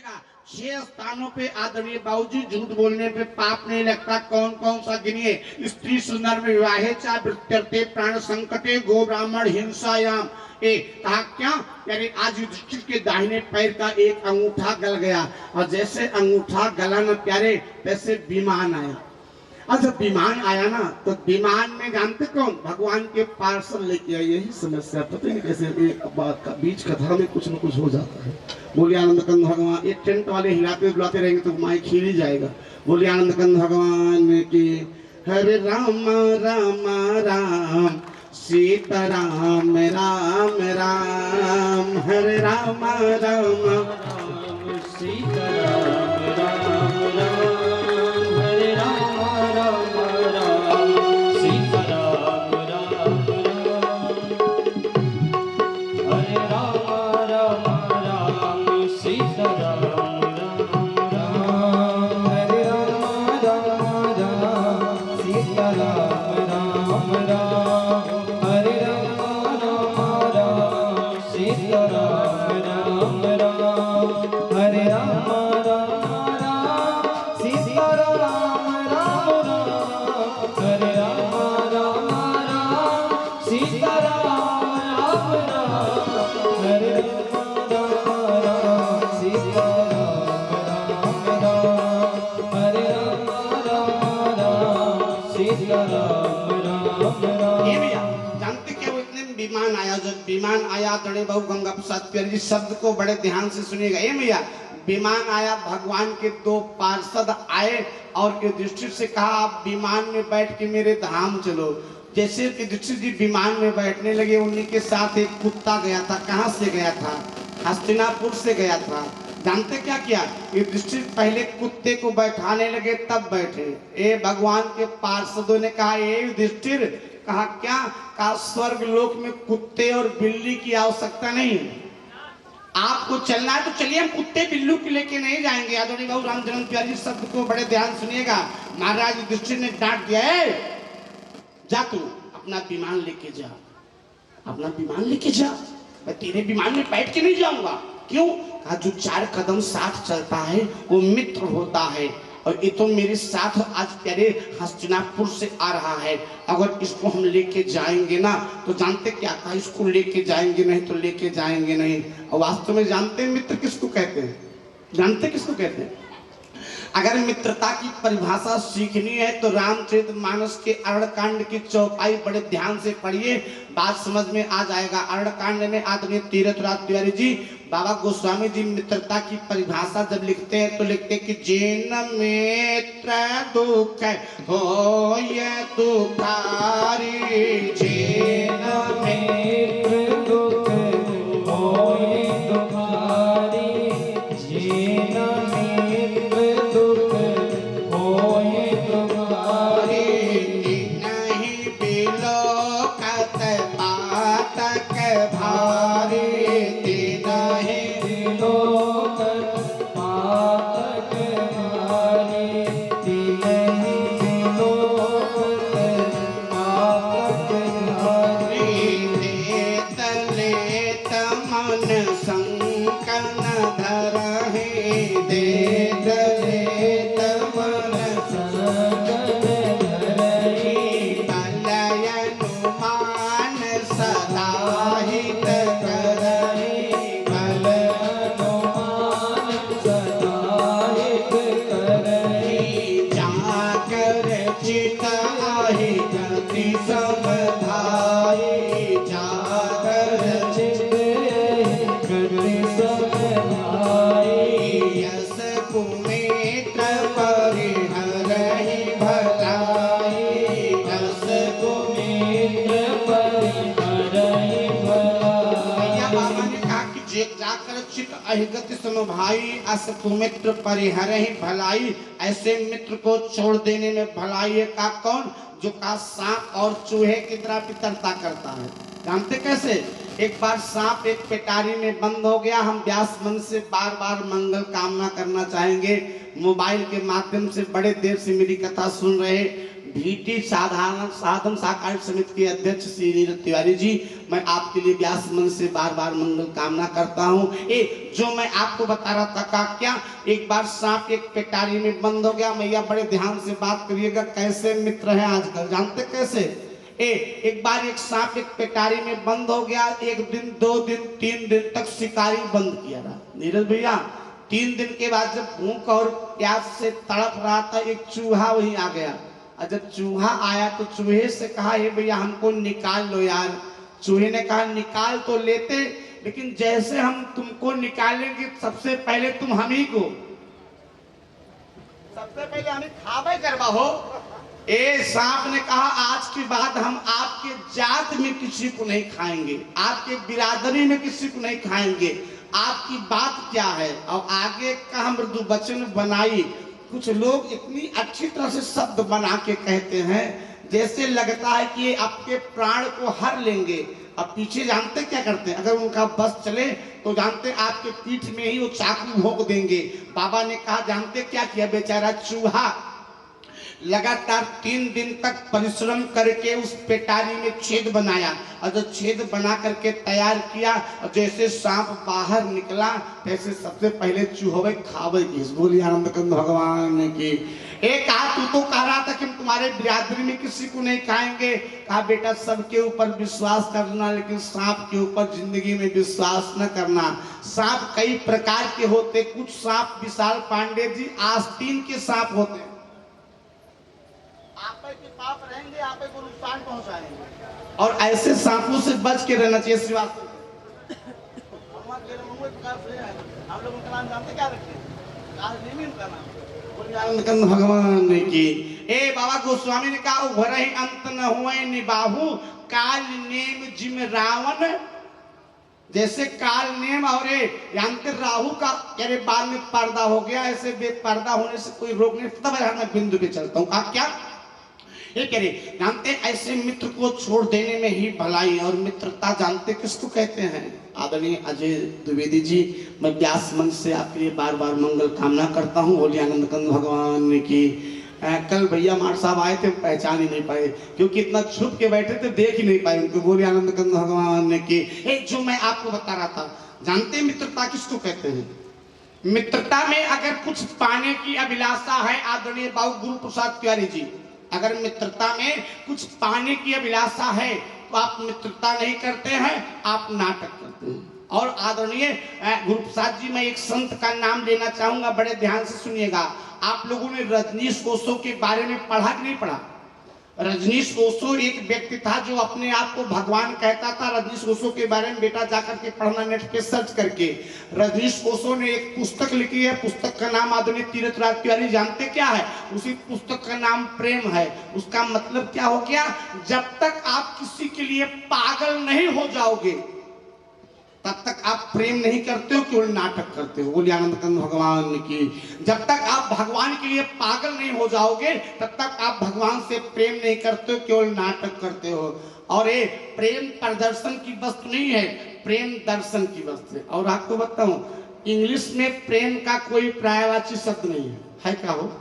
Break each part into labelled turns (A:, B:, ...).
A: सुनिएगा। 6 स्थानों पे आदरणीय बाबूजी झूठ बोलने पे पाप नहीं लगता। कौन कौन सा गिनिए? स्त्री सुनर में विवाहे चा वृत्ते प्राण संकटे गो ब्राह्मण हिंसायाम। कहा क्या? यानी आज युधिष्ठिर के दाहिने पैर का एक अंगूठा गल गया और जैसे अंगूठा गला न प्यारे वैसे विमान आया। और जब विमान आया ना तो विमान में जानते कौन? भगवान के पार्सल लेके आए। यही समस्या पता नहीं कैसे बात का बीच कथा में कुछ न कुछ हो जाता है। बोलिए आनंद कंद भगवान। ये टेंट वाले हिलाते बुलाते रहेंगे तो माइक हिल ही जाएगा। बोलिए आनंद कंद भगवान की। हरे राम राम राम सीता राम राम राम। हरे राम राम सीता राम राम राम। हरे राम राम राम सीता राम राम राम। हरे राम राम राम सीता राम राम राम। हरे राम राम राम सीता राम राम राम। हरे राम राम राम सीता राम राम राम। हरे राम राम राम सीता राम राम राम। हरे राम राम राम सीता राम राम राम। हरे राम राम सीता राम राम राम। हरे राम राम सीता राम राम राम। ये भैया जानते क्या? वो इतने में विमान आया। जब विमान आया तड़े बहु गंगा प्रसाद प्यारे जी शब्द को बड़े ध्यान से सुनिएगा। ये भैया विमान आया, भगवान के 2 पार्षद आए और युधिष्ठिर से कहा आप विमान में बैठ के मेरे धाम चलो। जैसे युधिष्ठिर जी विमान में बैठने लगे उन्हीं के साथ एक कुत्ता गया था। कहाँ से गया था? हस्तिनापुर से गया था। जानते क्या किया? युधिष्ठिर पहले कुत्ते को बैठाने लगे तब बैठे। ए भगवान के पार्षदों ने कहा ए युधिष्ठिर, कहा क्या? कहा स्वर्ग लोक में कुत्ते और बिल्ली की आवश्यकता नहीं है। आपको चलना है तो चलिए, हम कुत्ते बिल्लू के लेके नहीं जाएंगे। आदरणीय बाबू रामचरण प्यारे जी शब्द को बड़े ध्यान सुनिएगा। महाराज युधिष्ठिर ने डांट दिया जा तू अपना विमान लेके जा, अपना विमान लेके जा। मैं तेरे विमान में बैठ के नहीं जाऊंगा। क्यों? कहा जो 4 कदम साथ चलता है वो मित्र होता है और ये तो मेरे साथ आज प्यारे हस्तिनापुर से आ रहा है। अगर इसको हम लेके जाएंगे ना तो जानते क्या था? इसको लेके जाएंगे नहीं तो लेके जाएंगे नहीं। और वास्तव में जानते हैं मित्र किसको कहते हैं? जानते किसको कहते हैं? अगर मित्रता की परिभाषा सीखनी है तो रामचरितमानस के अरण्यकांड की चौपाई बड़े ध्यान से पढ़िए, बात समझ में आ जाएगा। अरण्यकांड में आदरणीय तीर्थराज तिवारी जी, बाबा गोस्वामी जी मित्रता की परिभाषा जब लिखते हैं तो लिखते हैं कि जिन मित्र दुख हो ये दुखारी। जिन मित्र दुख हो ये दुखारी। जिन मित्र दुख हो ये दुखारी। नहीं बिलोकत पातक भारी। अहिगति सुनो भाई अस मित्र परिहरहि भलाई। ऐसे मित्र को छोड़ देने में भलाई है का कौन? जो का सांप और चूहे की तरह पितरता करता है। जानते कैसे? एक बार सांप एक पेटारी में बंद हो गया। हम व्यास मन से बार बार मंगल कामना करना चाहेंगे। मोबाइल के माध्यम से बड़े देर से मेरी कथा सुन रहे
B: भीटी साधारण साधन सहकारी समिति के अध्यक्ष श्री नीरज तिवारी जी, मैं आपके लिए व्यास मन से बार बार मंगल कामना करता हूँ। जो मैं आपको बता रहा था का क्या, एक बार सांप एक पेटारी में बंद हो गया। मैया बड़े ध्यान से बात करिएगा, कैसे मित्र है आजकल, जानते कैसे। एक बार एक सांप एक पेटारी में बंद हो गया। 1 दिन 2 दिन 3 दिन तक शिकारी बंद किया रहा। नीरज भैया 3 दिन के बाद जब भूख और प्यास से तड़प रहा था, एक चूहा वहीं आ गया। और जब चूहा आया तो चूहे से कहा, हे भैया हमको निकाल लो यार। चूहे ने कहा निकाल तो लेते, लेकिन जैसे हम तुमको निकालेंगे सबसे पहले तुम हम ही को, सबसे पहले हमें खावे करवा हो। सांप ने कहा आज के बाद हम आपके जात में किसी को नहीं खाएंगे, आपके बिरादरी में किसी को नहीं खाएंगे, आपकी बात क्या है। और आगे का मृदु वचन बनाई। कुछ लोग इतनी अच्छी तरह से शब्द बना के कहते हैं जैसे लगता है कि ये आपके प्राण को हर लेंगे। अब पीछे जानते क्या करते हैं, अगर उनका बस चले तो जानते आपके पीठ में ही वो चाकू भोंक देंगे। बाबा ने कहा जानते क्या किया, बेचारा चूहा लगातार 3 दिन तक परिश्रम करके उस पेटारी में छेद बनाया। और जब छेद बना करके तैयार किया, और जैसे सांप बाहर निकला तैसे सबसे पहले चूहे खावे की। बोली आनंद कंद भगवान की। एक कहा तू तो कह रहा था कि हम तुम्हारे बिरादरी में किसी को नहीं खाएंगे। कहा बेटा सबके ऊपर विश्वास करना, लेकिन सांप के ऊपर जिंदगी में विश्वास न करना। सांप कई प्रकार के होते, कुछ सांप विशाल पांडे जी आस्तीन के सांप होते हैं, आप के पाप रहेंगे, आप को नुकसान पहुंचाएंगे। और ऐसे सांपों से बच के रहना चाहिए। श्रीवास हम लोग उनका नाम जानते क्या रखते हैं, भगवान की। बाबा गोस्वामी ने कहा उभर ही अंत न हुए निबाहु काल नेम जिम रावण। जैसे काल नेम और जानते राहु का अरे बाल में पर्दा हो गया, ऐसे बेपर्दा होने से कोई रोक नहीं। तब मैं बिंदु पे चलता हूँ। आप क्या ये कह रहे जानते, ऐसे मित्र को छोड़ देने में ही भलाई। और मित्रता जानते किसको कहते हैं। आदरणीय अजय द्विवेदी जी, मैं व्यास मन से आपके लिए बार बार मंगल कामना करता हूँ। बोलिए आनंद कंद भगवान की। कल भैया मार साहब आए थे, पहचान ही नहीं पाए क्योंकि इतना छुप के बैठे थे, देख ही नहीं पाए उनको। बोलिए आनंद कंद भगवान की। जो मैं आपको बता रहा था, जानते मित्रता किसको कहते हैं। मित्रता में अगर कुछ पाने की अभिलाषा है, आदरणीय बाबू गुरु प्रसाद तिवारी जी, अगर मित्रता में कुछ पाने की अभिलाषा है तो आप मित्रता नहीं करते हैं, आप नाटक करते हैं। और आदरणीय गुरु प्रसाद जी, मैं एक संत का नाम लेना चाहूंगा, बड़े ध्यान से सुनिएगा। आप लोगों ने रजनीश ओशो के बारे में पढ़ा कि नहीं पढ़ा। रजनीश ओशो एक व्यक्ति था जो अपने आप को भगवान कहता था। रजनीश ओशो के बारे में बेटा जाकर के पढ़ना, नेट पे सर्च करके। रजनीश ओशो ने एक पुस्तक लिखी है, पुस्तक का नाम आदरणीय तीर्थराज तिवारी जानते क्या है। उसी पुस्तक का नाम प्रेम है। उसका मतलब क्या हो गया, जब तक आप किसी के लिए पागल नहीं हो जाओगे तब तक आप प्रेम नहीं करते हो, केवल नाटक करते हो। बोलिए आनंद कंद भगवान की। जब तक आप भगवान के लिए पागल नहीं हो जाओगे तब तक आप भगवान से प्रेम नहीं करते हो, केवल नाटक करते हो। और ये प्रेम प्रदर्शन की वस्तु नहीं है, प्रेम दर्शन की वस्तु है। और आपको बताऊं, इंग्लिश में प्रेम का कोई पर्यायवाची शब्द नहीं है क्या हो।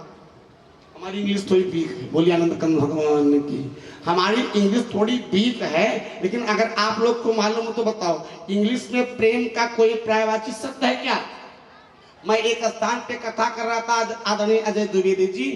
B: हमारी इंग्लिश थोड़ी वीक है। बोलिए आनंद कंद भगवान की। हमारी इंग्लिश थोड़ी वीक है, लेकिन अगर आप लोग को मालूम हो तो बताओ, इंग्लिश में प्रेम का कोई पर्यायवाची शब्द है क्या। मैं एक स्थान पे कथा कर रहा था, आदरणीय अजय द्विवेदी जी,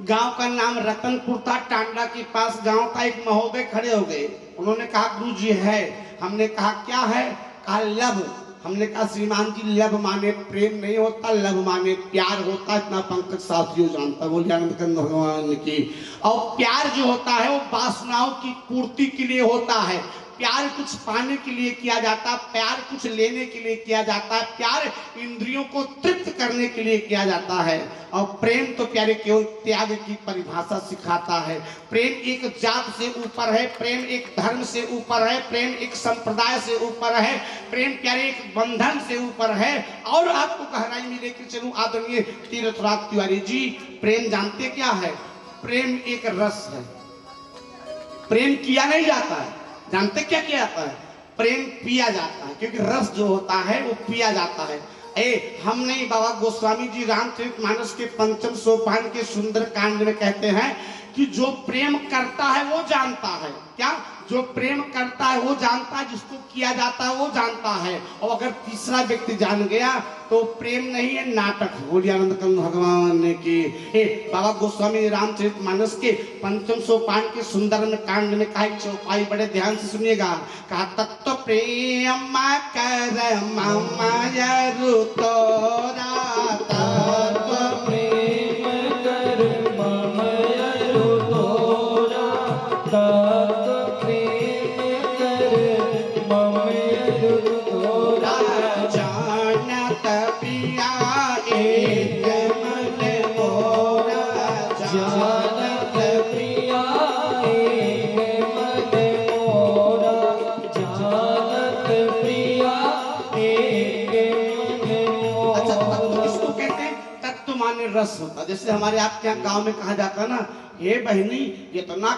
B: गांव का नाम रतनपुर था, टांडा के पास गांव था। एक महोदय खड़े हो गए, उन्होंने कहा गुरु जी है। हमने कहा क्या है, कहा लव। हमने कहा श्रीमान जी लव माने प्रेम नहीं होता, लव माने प्यार होता, इतना पंकज शास्त्रियों जानता। बोलिए आनंद कंद भगवान की। और प्यार जो होता है वो वासनाओं की पूर्ति के लिए होता है। प्यार कुछ पाने के लिए किया जाता है, प्यार कुछ लेने के लिए किया जाता है, प्यार इंद्रियों को तृप्त करने के लिए किया जाता है। और प्रेम तो प्यारे केवल त्याग की परिभाषा सिखाता है। प्रेम एक जात से ऊपर है, प्रेम एक धर्म से ऊपर है, प्रेम एक संप्रदाय से ऊपर है, प्रेम प्यारे एक बंधन से ऊपर है। और आपको गहराई में लेकर चलूं, आदरणीय तीर्थराज तिवारी जी, प्रेम जानते क्या है। प्रेम एक रस है, प्रेम किया नहीं जाता है। जानते क्या किया जाता है, प्रेम पिया जाता है, क्योंकि रस जो होता है वो पिया जाता है। हम नहीं, बाबा गोस्वामी जी रामचरितमानस के 5वें सोपान के सुंदर कांड में कहते हैं कि जो प्रेम करता है वो जानता है। क्या? जो प्रेम करता है वो जानता है, जिसको किया जाता है वो जानता है। और अगर तीसरा व्यक्ति जान गया तो प्रेम नहीं है, नाटक है। बोलिए आनंद कंद भगवान की। बाबा गोस्वामी रामचरितमानस के 5म सोपान के सुंदर में कांड में कहा एक चौपाई, बड़े ध्यान से सुनिएगा। कहा तत्व प्रेम कर माया तोरा, तत्व
A: प्रेम कर ममया तोरा, तत्व प्रेम कर ममया तोरा।
B: जानत प्रिया एक मन मोरा,
A: जानत प्रिया एक मन मोरा, जानत प्रिया एक मन मोरा।
B: अच्छा, तत्व किसको कहते हैं? तत्व माने रस होता। जैसे हमारे आपके यहाँ गांव में कहा जाता है ना, हे बहनी इतना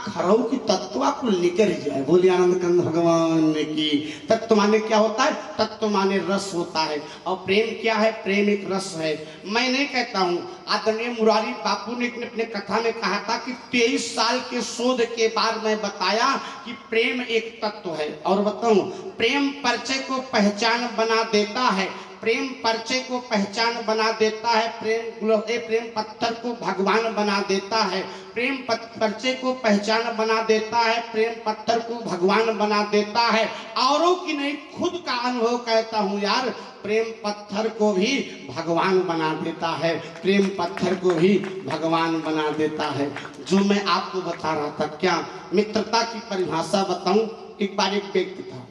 B: खरऊ की तत्वा को लेकर जाए। बोलिए आनंद कंद भगवान की। तत्व माने क्या होता है? तत्व माने रस होता है। और प्रेम क्या है? प्रेम एक रस है। मैं नहीं कहता हूँ, आदरणीय मुरारी बापू ने अपने कथा में कहा था कि 23 साल के शोध के बाद मैं बताया कि प्रेम एक तत्व है। और बताऊं, प्रेम परिचय को पहचान बना देता है, प्रेम परिचय को पहचान बना देता है, प्रेम पत्थर को भगवान बना देता है, प्रेम परिचय को पहचान बना देता है, प्रेम पत्थर को भगवान बना देता है। औरों की नहीं, खुद का अनुभव कहता हूँ यार, प्रेम पत्थर को भी भगवान बना देता है, प्रेम पत्थर को भी भगवान बना देता है। जो मैं आपको बता रहा था, क्या मित्रता की परिभाषा बताऊं। एक बार एक व्यक्ति था,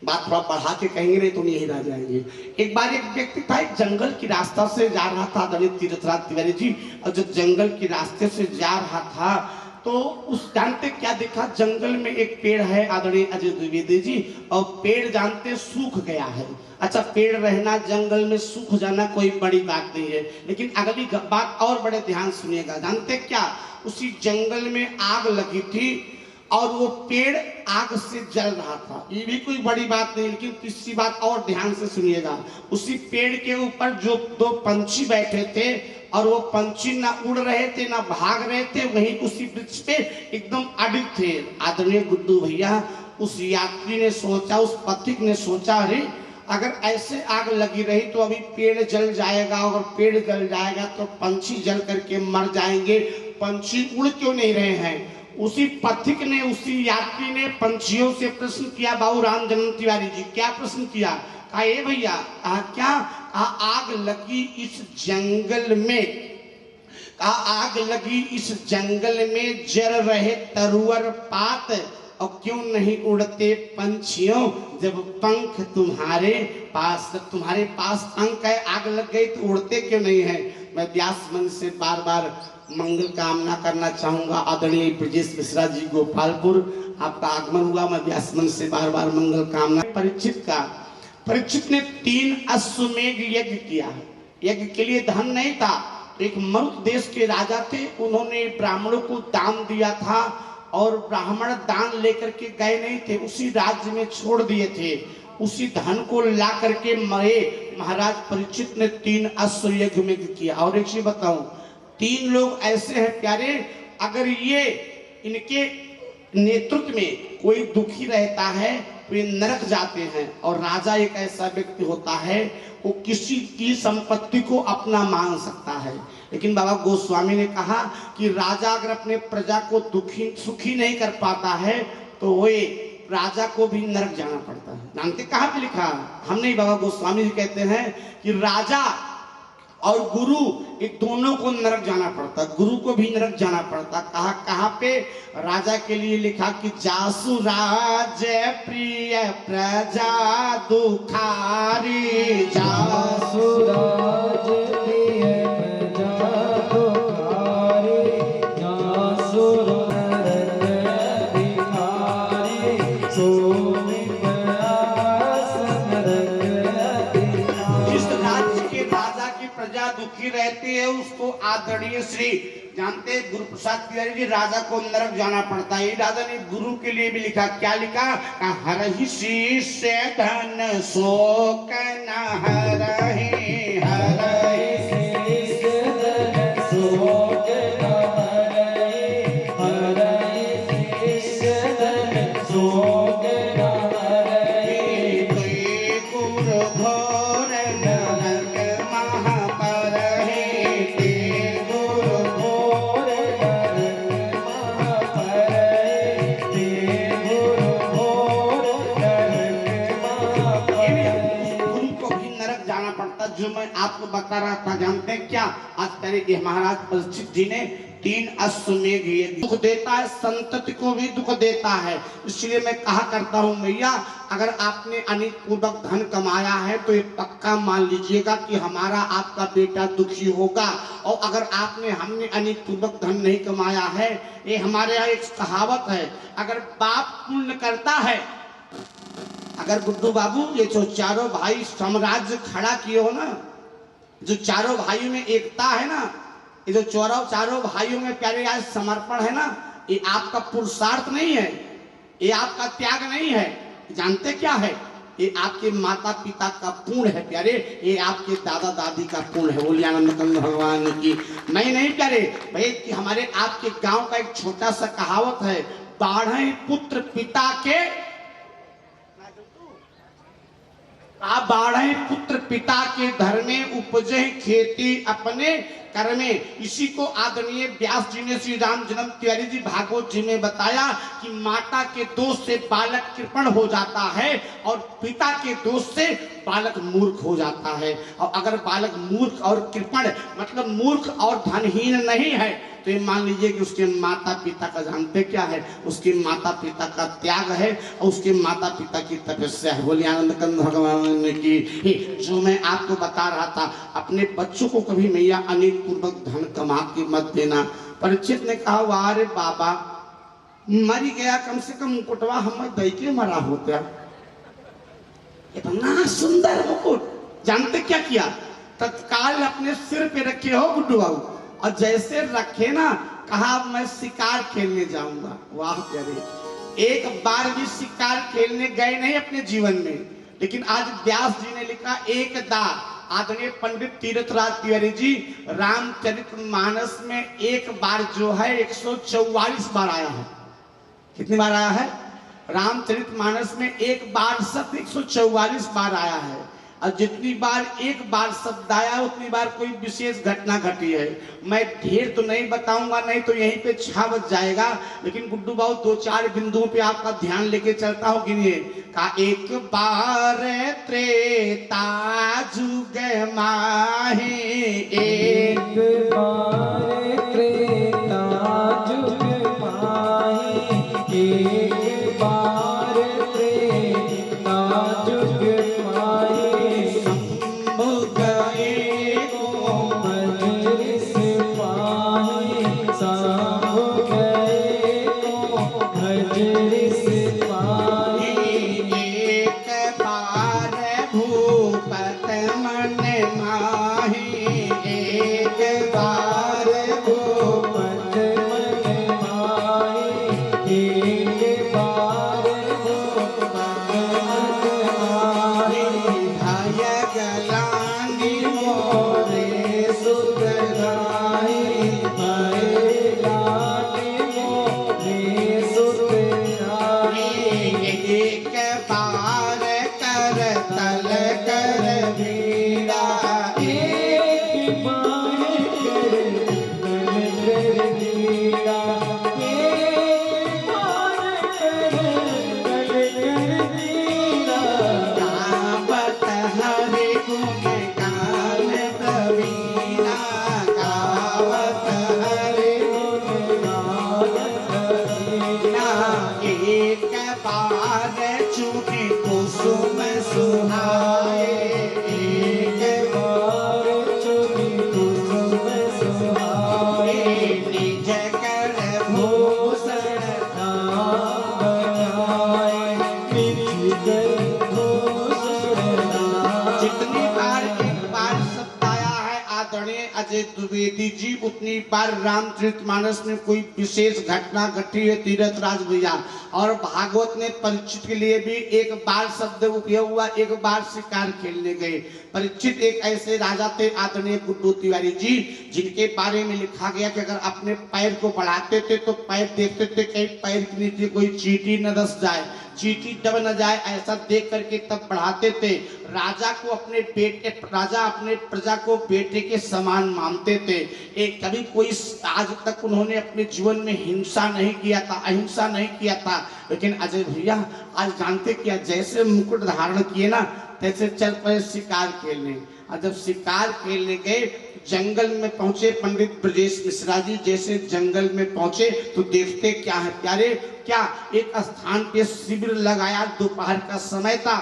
B: बात थोड़ा बढ़ा के कहेंगे नहीं तो यही रह जाएंगे। एक बार एक व्यक्ति था, एक जंगल की रास्ता से जा रहा था, आदरणीय तीर्थराज तिवारी जी। और जब जंगल की रास्ते से जा रहा था तो उस जानते क्या देखा? जंगल में एक पेड़ है आदरणीय अजय द्विवेदी जी, और पेड़ जानते सूख गया है। अच्छा, पेड़ रहना जंगल में सूख जाना कोई बड़ी बात नहीं है, लेकिन अगली बात और बड़े ध्यान सुनिएगा। जानते क्या? उसी जंगल में आग लगी थी और वो पेड़ आग से जल रहा था। ये भी कोई बड़ी बात नहीं, लेकिन तीसरी बात और ध्यान से सुनिएगा। उसी पेड़ के ऊपर जो 2 पंछी बैठे थे, और वो पंछी ना उड़ रहे थे ना भाग रहे थे, वहीं उसी वृक्ष पे एकदम अडिग थे। आदरणीय गुड्डू भैया, उस यात्री ने सोचा, उस पथिक ने सोचा, अरे अगर ऐसे आग लगी रही तो अभी पेड़ जल जाएगा, और पेड़ जल जाएगा तो पंछी जल करके मर जाएंगे, पंछी उड़ क्यों नहीं रहे हैं? उसी पथिक ने, उसी यात्री ने पंछियों से प्रश्न किया, बाबू रामजन्म तिवारी जी। क्या प्रश्न किया? कहा, ए भैया, कहा क्या? कहा आग लगी इस जंगल में, कहा आग लगी इस जंगल में, जल रहे तरुवर पात, और क्यों नहीं उड़ते पंछियों जब पंख तुम्हारे पास, जब तुम्हारे पास पंख है, आग लग गई तो उड़ते क्यों नहीं है? मैं व्यास मन से बार बार मंगल कामना करना चाहूंगा। आदरणीय ब्रजेश मिश्रा जी गोपालपुर, आपका आगमन हुआ, मैं व्यास मन से बार बार मंगल कामना। परीक्षित ने 3 अश्वमेध यज्ञ किया। यज्ञ के लिए धन नहीं था, तो एक मरुत देश के राजा थे, उन्होंने ब्राह्मणों को दान दिया था, और ब्राह्मण दान लेकर के गए नहीं थे, उसी राज्य में छोड़ दिए थे। उसी धन को ला करके मरे महाराज परीक्षित ने 3 अश्वमेध यज्ञ किया। और एक चीज बताऊं, 3 लोग ऐसे हैं प्यारे, अगर ये इनके नेतृत्व में कोई दुखी रहता है तो ये नरक जाते हैं। और राजा एक ऐसा व्यक्ति होता है, वो किसी की संपत्ति को अपना मान सकता है, लेकिन बाबा गोस्वामी ने कहा कि राजा अगर अपने प्रजा को सुखी नहीं कर पाता है तो वो राजा को भी नरक जाना पड़ता है। जानते कहाँ पे लिखा? हम नहीं, बाबा गोस्वामी जी कहते हैं कि राजा और गुरु, ये दोनों को नरक जाना पड़ता, गुरु को भी नरक जाना पड़ता। कहाँ पे? राजा के लिए लिखा कि जासु राज प्रिय प्रजा दुखारी,
A: जासु राज प्रिय प्रजा दुखारी, जासु
B: दुखी रहती है उसको आदरणीय श्री जानते गुरु प्रसाद तिवारी जी, राजा को नरक जाना पड़ता है। राजा ने गुरु के लिए भी लिखा, क्या लिखा? हर ही शीश धन शोक न हरहि, हर ही शीश धन शोक बताना पड़ता, जो मैं आपको बता रहा था। जानते हैं क्या, आज तेरे ये महाराज परीक्षित जी ने 3 अश्वमेध ये दुख देता है, संतति को भी दुख देता है। इसलिए मैं कहा करता हूँ भैया, अगर आपने अनित पूर्वक धन कमाया है तो ये पक्का मान लीजिएगा कि हमारा आपका बेटा दुखी होगा। और अगर हमने अनित पूर्वक धन नहीं कमाया है, ये हमारे यहाँ एक कहावत है, अगर बाप पुण्य करता है, अगर गुड्डू बाबू ये जो चारों भाई साम्राज्य खड़ा किए हो ना, जो चारों भाइयों में एकता है ना, ये जो चारों भाइयों में प्यारे आज समर्पण है ना, ये आपका पुरुषार्थ नहीं है, ये आपका त्याग नहीं है। जानते क्या है, ये आपके माता पिता का पुण्य है प्यारे, ये आपके दादा दादी का पुण्य है। बोलिए आनंद कंद भगवान की। मैं नहीं प्यारे भाई कि हमारे आपके गांव का एक छोटा सा कहावत है, 12 पुत्र पिता के, 12 पुत्र पिता के धर्मे उपजे खेती अपने कर्मे। इसी को आदरणीय व्यास जी ने श्री राम जन्म तिवारी जी भागवत जी में बताया कि माता के दोष से बालक कृपण हो जाता है और पिता के दोष से बालक मूर्ख हो जाता है। और अगर बालक मूर्ख और कृपण मतलब मूर्ख और धनहीन नहीं है तो ये मान लीजिए कि उसके माता पिता का, जानते क्या है, उसके माता पिता का त्याग है और उसके माता पिता की तपस्या है। बोलिए आनंद कंद भगवान की। जो मैं आपको बता रहा था, अपने बच्चों को कभी मैया अनित पूर्वक धन कमा के मत देना। परीक्षित ने कहा, वाह रे बाबा, मरी गया, कम से कम मुकुटवा हम दई के मरा होता, इतना सुंदर मुकुट। जानते क्या किया, तत्काल अपने सिर पे रखे हो गुड्डू बाबू, और जैसे रखे ना, कहा मैं शिकार खेलने जाऊंगा। वाह प्यारे, एक बार भी शिकार खेलने गए नहीं अपने जीवन में, लेकिन आज व्यास जी ने लिखा एकदा, आदरणीय पंडित तीर्थराज तिवारी जी रामचरितमानस में एक बार जो है 144 बार आया है। कितनी बार आया है रामचरितमानस में? एक बार शब्द 144 बार आया है। और जितनी बार एक बार शब्द आया उतनी बार कोई विशेष घटना घटी है। मैं ढेर तो नहीं बताऊंगा, नहीं तो यहीं पे 6 बज जाएगा, लेकिन गुड्डू बाबू 2-4 बिंदुओं पे आपका ध्यान लेके चलता हूँ। गिनिए का, एक बार त्रेता जुग माहे,
A: एक बार त्रेता जुग माहे, एक बार त्रेता जुग माहे,
B: शंभु गए को
A: मजर सिपाही, शंभु गए को मजर सिपाही,
B: एक बार भूपत मन माही, एक बार
A: भूपत मन माही, एक बार भूपत मन माही,
B: भय गलानी
A: मोरे सुतराई, भय लागे मोरे सुतराई,
B: एक बार कर तल कर वीरा,
A: एक बार कर तल कर वीरा, एक बार कर तल कर वीरा,
B: गावत हरि गुण गान प्रवीणा, गावत हरि
A: गुण गान प्रवीणा,
B: एक बार चुके कुसुम सुहाए, एक
A: बार चुनी कुसुम सुहाए,
B: निज कर भूषण
A: नाम बनाए, निज कर भूषण नाम।
B: जितनी बार एक बार शब्द आया है आदरणीय अजय द्विवेदी जी, उतनी बार रामचरितमानस में कोई विशेष घटना घटी है तीर्थराज भैया। और भागवत ने परीक्षित के लिए भी एक बार शब्द उपयोग हुआ, एक बार शिकार खेलने गए। परीक्षित एक ऐसे राजा थे आदरणीय गुड्डू तिवारी जी, जिनके बारे में लिखा गया कि अगर अपने पैर को बढ़ाते थे तो पैर देखते थे कहीं पैर के नीचे कोई चींटी न धस जाए, चींटी दब न जाए, ऐसा देख करके तब बढ़ाते थे। राजा अपने प्रजा को बेटे के समान मानते थे। एक कभी कोई आज तक उन्होंने अपने जीवन में हिंसा नहीं किया था, अहिंसा नहीं किया था। लेकिन अजय भैया आज जानते क्या, जैसे मुकुट धारण किए ना, तैसे चल पड़े शिकार खेलने। और जब शिकार खेलने गए जंगल में पहुंचे पंडित ब्रजेश मिश्रा जी, जैसे जंगल में पहुंचे तो देखते क्या है प्यारे, क्या एक स्थान पे शिविर लगाया, दोपहर का समय था।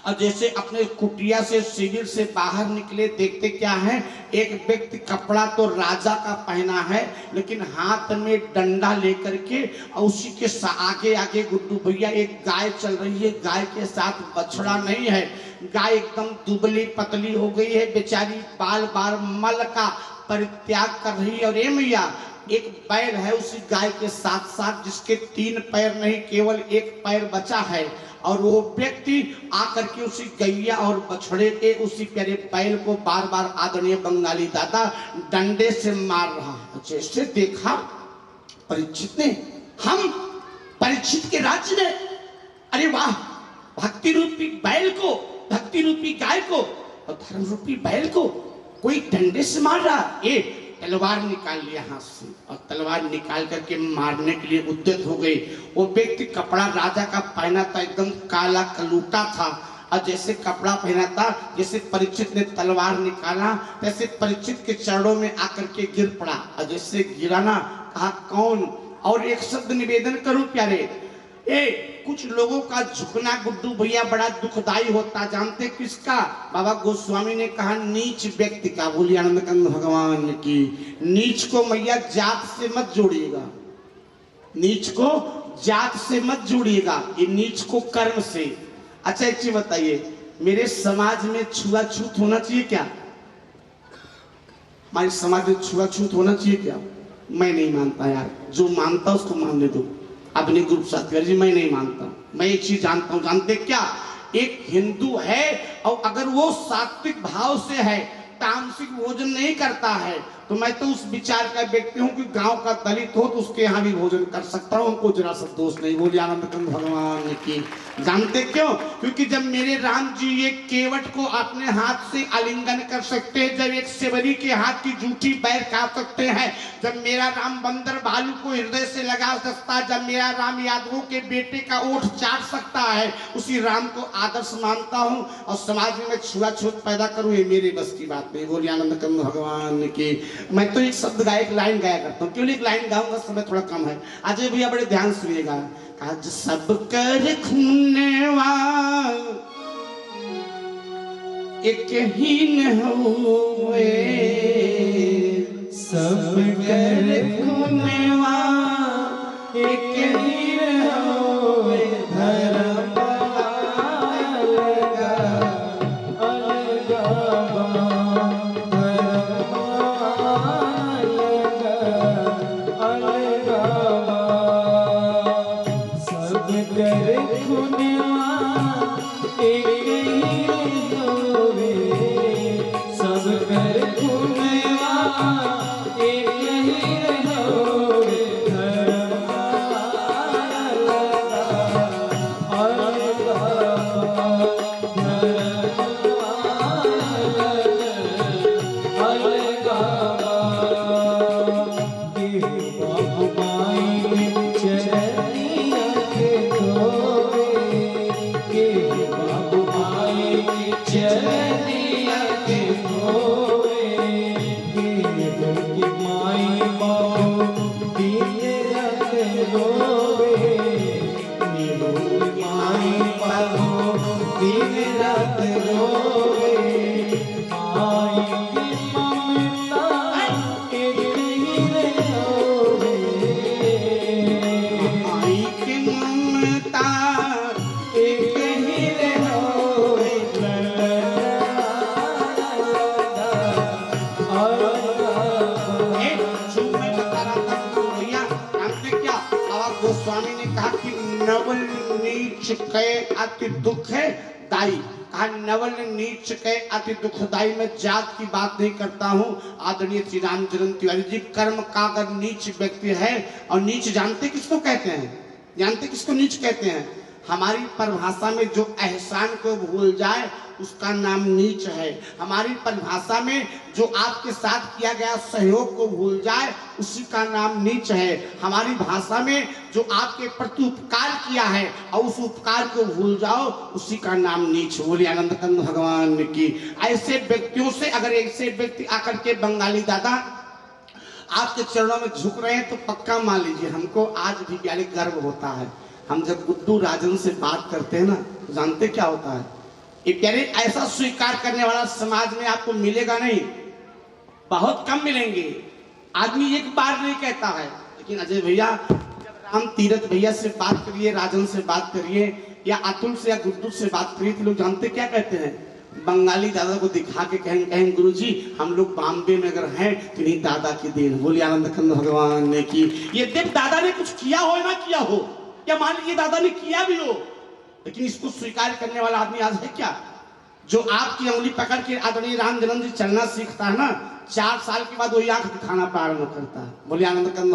B: और जैसे अपने कुटिया से शिविर से बाहर निकले देखते क्या है, एक व्यक्ति कपड़ा तो राजा का पहना है लेकिन हाथ में डंडा लेकर के, और उसी के आगे आगे गुड्डू भैया एक गाय चल रही है, गाय के साथ बछड़ा नहीं है, गाय एकदम दुबली पतली हो गई है बेचारी, बाल बार मल का परित्याग कर रही है। और ये मैया एक पैर है उसी गाय के साथ साथ जिसके 3 पैर नहीं केवल 1 पैर बचा है, और वो व्यक्ति आकर के उसी गैया और बछड़े के उसी प्यारे बैल को बार बार आदरणीय बंगाली दादा डंडे से मार रहा। जैसे देखा परीक्षित ने, हम परीक्षित के राज्य में, अरे वाह, भक्ति रूपी बैल को, भक्ति रूपी गाय को और धर्म रूपी बैल को कोई डंडे से मार रहा। ए तलवार निकाल लिया हाथ से और तलवार निकाल करके मारने के लिए उद्यत हो गई। वो व्यक्ति कपड़ा राजा का पहना था, एकदम काला कलूटा था, और जैसे कपड़ा पहना था, जैसे परीक्षित ने तलवार निकाला तैसे परीक्षित के चरणों में आकर के गिर पड़ा। और जैसे गिरा ना, कहा कौन, और एक शब्द निवेदन करूं प्यारे, कुछ लोगों का झुकना गुड्डू भैया बड़ा दुखदाई होता, जानते किसका? बाबा गोस्वामी ने कहा नीच व्यक्ति का। बोलिए आनंद कंद भगवान की। नीच को मैया जात से मत जोड़िएगा, नीच को जात से मत जोड़िएगा, ये नीच को कर्म से। अच्छा एक चीज बताइए, मेरे समाज में छुआछूत होना चाहिए क्या? हमारे समाज में छुआछूत होना चाहिए क्या? मैं नहीं मानता यार, जो मानता उसको मानने दो। अपने ग्रुप साथी जी मैं नहीं मानता, मैं एक चीज जानता हूं, जानते क्या? एक हिंदू है और अगर वो सात्विक भाव से है, तामसिक भोजन नहीं करता है, तो मैं तो उस विचार का व्यक्ति हूँ कि गांव का दलित हो तो उसके यहाँ भी भोजन कर सकता हूँ, उनको जरा सा दोष नहीं। बोलिए आनंद कंद भगवान की। जानते क्यों? क्योंकि जब मेरे राम जी एक केवट को अपने हाथ से आलिंगन कर सकते हैं, जब एक सेवरी के हाथ की जूठी पैर खा सकते हैं, जब मेरा राम बंदर भालू को हृदय से लगा सकता है, जब मेरा राम यादवों के बेटे का ओठ चाट सकता है, उसी राम को आदर्श मानता हूँ। और समाज में मैं छुआछूत पैदा करूँ ये मेरी बस की बात नहीं। बोलिए आनंद कंद भगवान की। मैं तो एक शब्द गाया, एक लाइन गाया करता हूँ, क्यों एक लाइन गाऊंगा, समय थोड़ा कम है। आज भैया बड़े ध्यान सुनिएगा। आज सब कर खूनेवा एक ही न हुए, सब कर खूनेवा एक ही न हुए, धर्म गोस्वामी ने कहा कि नवल नीच के अति दुख है दाई। कहा नवल नीच के अति दुखदाई। में जात की बात नहीं करता हूँ आदरणीय श्री रामचरण तिवारी जी। कर्म का अगर नीच व्यक्ति है, और नीच जानते किसको कहते हैं? जानते किसको नीच कहते हैं? हमारी परिभाषा में जो एहसान को भूल जाए उसका नाम नीच है। हमारी परिभाषा में जो आपके साथ किया गया सहयोग को भूल जाए उसी का नाम नीच है। हमारी भाषा में जो आपके प्रति उपकार किया है और उस उपकार को भूल जाओ उसी का नाम नीच। बोलिए आनंद कंद भगवान की। ऐसे व्यक्तियों से अगर ऐसे व्यक्ति आकर के बंगाली दादा आपके चरणों में झुक रहे हैं तो पक्का मान लीजिए हमको आज भी प्यारे गर्व होता है। हम जब गुड्डू राजन से बात करते हैं ना तो जानते क्या होता है, ये प्यारे ऐसा स्वीकार करने वाला समाज में आपको मिलेगा नहीं, बहुत कम मिलेंगे। आदमी एक बार नहीं कहता है, लेकिन अजय भैया राम तीरथ भैया से बात करिए, राजन से बात करिए या अतुल से या गुड्डू से बात करिए तो लोग जानते क्या कहते हैं, बंगाली दादा को दिखा के कहें गुरुजी हम लोग बॉम्बे में अगर हैं तो नहीं दादा की देन। बोलिए आनंद कंद भगवान ने की। ये देख दादा ने कुछ किया हो ना किया हो, या मान लीजिए दादा ने किया भी हो, लेकिन इसको स्वीकार करने वाला आदमी आज है क्या? जो आपकी उंगली पकड़ के आदरणीय राम जन्म जी चलना सीखता है ना, 4 साल के बाद वही आंख दिखाना प्रारंभ करता है। बोलिए आनंद कंद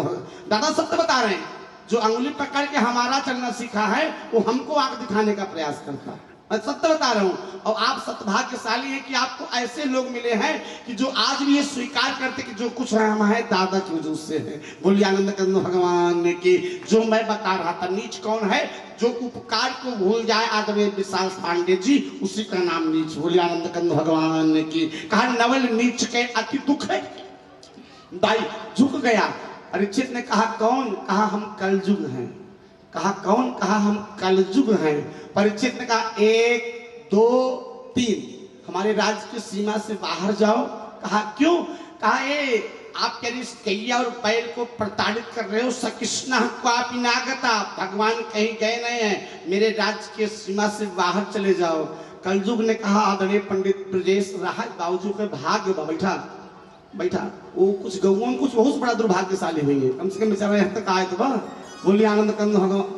B: दादा सत्य बता रहे हैं, जो उंगली पकड़ के हमारा चलना सीखा है वो हमको आंख दिखाने का प्रयास करता है। मैं सत्य बता रहा हूँ। और आप सत्भाग्यशाली हैं कि आपको ऐसे लोग मिले हैं कि जो आज भी ये स्वीकार करते कि जो कुछ है हम है दादा की वजह से है। बोलिए आनंद कंद भगवान ने की। जो मैं बता रहा था नीच कौन है, जो उपकार को भूल जाए आदरणीय विशाल पांडे जी उसी का नाम नीच। बोलिए आनंद कंद भगवान ने की। कहा नवल नीच के अति दुख है, दाई झुक गया। परीक्षित ने कहा कौन? कहा हम कलयुग हैं। कहा कौन? कहा हम कलयुग हैं। परीक्षित ने कहा 1 2 3 हमारे राज्य की सीमा से बाहर जाओ। कहा क्यों? कहा ये आप क्या कैया और बैल को प्रताड़ित कर रहे हो, सकृष्णा को आप नागता, भगवान कहीं गए नहीं हैं, मेरे राज्य के सीमा से बाहर चले जाओ। कलयुग ने कहा आदरणीय पंडित ब्रजेश राज बाबूजी के भाग्य बैठा बैठा वो कुछ गौओं कुछ बहुत बड़ा दुर्भाग्यशाली होंगे, कम से कम बेचारा यहाँ तक आए तो बा। बोलिए आनंद कंद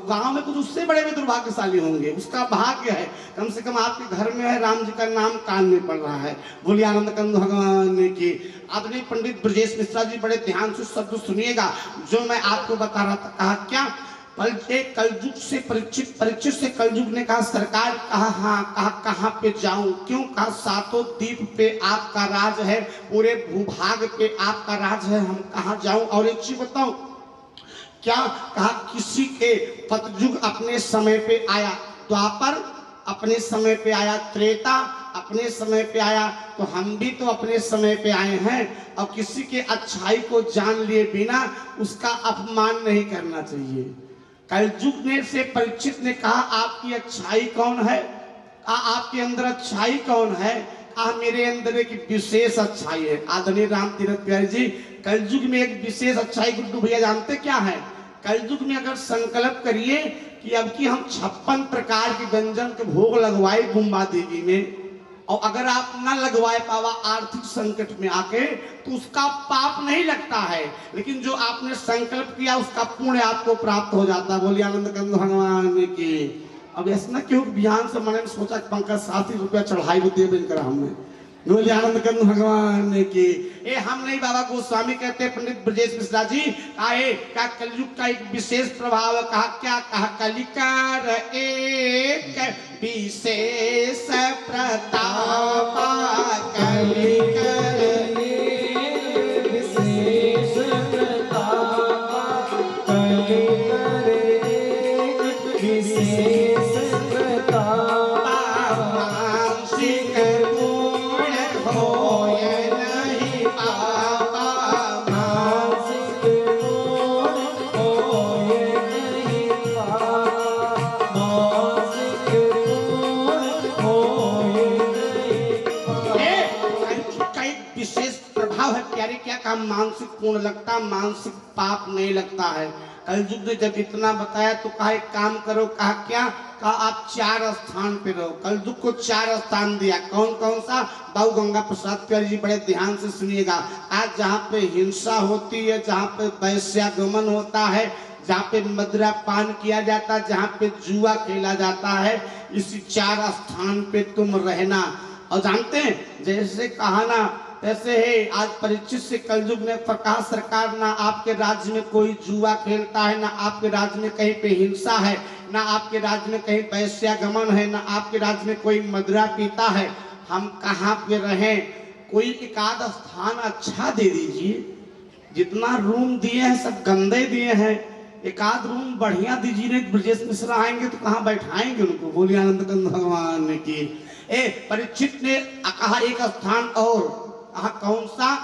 B: गांव में कुछ उससे बड़े भी दुर्भाग्यशाली होंगे, उसका भाग्य है कम से कम आपके घर में है राम जी का नाम कान में पड़ रहा है। बोलिए आनंद कंद भगवान की। आदरणीय पंडित ब्रजेश मिश्रा जी बड़े ध्यान से शब्द सुनिएगा जो मैं आपको बता रहा था। कहा क्या? कलयुग से परीक्षित से कलयुग ने कहा सरकार। कहा हाँ। कहा कहाँ पे जाऊं? क्यों? कहा 7 द्वीप पे आपका राज है, पूरे भूभाग पे आपका राज है, हम कहाँ जाऊं? और एक चीज बताऊं क्या? कहा किसी के पतयुग अपने समय पे आया, द्वापर अपने समय पे आया, त्रेता अपने समय पे आया, तो हम भी तो अपने समय पे आए हैं। और किसी के अच्छाई को जान लिए बिना उसका अपमान नहीं करना चाहिए। कलयुग ने से परीक्षित ने कहा आपकी अच्छाई कौन है? कहा आपके अंदर अच्छाई कौन है? कहा मेरे अंदर एक विशेष अच्छाई है। आदरणीय राम तीरथ प्यारे जी कलयुग में एक विशेष अच्छाई गुड्डू भैया जानते क्या है? कलयुग में अगर संकल्प करिए कि अब की हम 56 प्रकार के व्यंजन के भोग लगवाए गुम्बा देवी में, और अगर आप न लगवाए पावा आर्थिक संकट में आके तो उसका पाप नहीं लगता है, लेकिन जो आपने संकल्प किया उसका पुण्य आपको प्राप्त हो जाता है। बोलिए आनंद कंद भगवान की। अब ऐसा क्यों बिहान से मैंने सोचा पंकज 60 रुपया चढ़ाई वो दे देकर हमने। बोलिए आनंद कंद भगवान की। ए हम नहीं बाबा गोस्वामी कहते पंडित ब्रजेश मिश्रा जी आए क्या कलयुग का एक विशेष प्रभाव है। कहा क्या? कहा कलिकार एक विशेष प्रताप, कलिकर एक विशेष प्रताप, कलिकर एक विशेष प्रताप, मानसिक क्या काम मानसिक पूर्ण लगता, मानसिक पाप नहीं लगता है। कलयुग ने जब इतना बताया तो कहा एक काम करो। कहा क्या? कहा आप 4 स्थान पे रहो। कलयुग को 4 स्थान दिया। कौन कौन सा? बाबू गंगा प्रसाद प्यारे जी बड़े ध्यान से सुनिएगा। आज जहाँ पे हिंसा होती है, जहाँ पे वैश्यागमन होता है, जहाँ पे मदिरा पान किया जाता है, जहाँ पे जुआ खेला जाता है, इसी 4 स्थान पे तुम रहना। और जानते हैं जैसे कहा ना ऐसे है आज परीक्षित से कलयुग ने प्रकाश सरकार ना आपके राज्य में कोई जुआ खेलता है, ना आपके राज्य में कहीं पे हिंसा है, ना आपके राज्य में कहीं वैश्यागमन है, ना आपके राज्य में कोई मदिरा पीता है। हम कहाँ पे रहें? कोई एकाध स्थान अच्छा दे दीजिए। जितना रूम दिए हैं सब गंदे दिए हैं, एकाध रूम बढ़िया दीजिए। नहीं ब्रजेश मिश्रा आएंगे तो कहाँ बैठाएंगे उनको? बोलिए आनंद कंद भगवान की। परीक्षित ने कहा एक स्थान और, कहा कौन सा?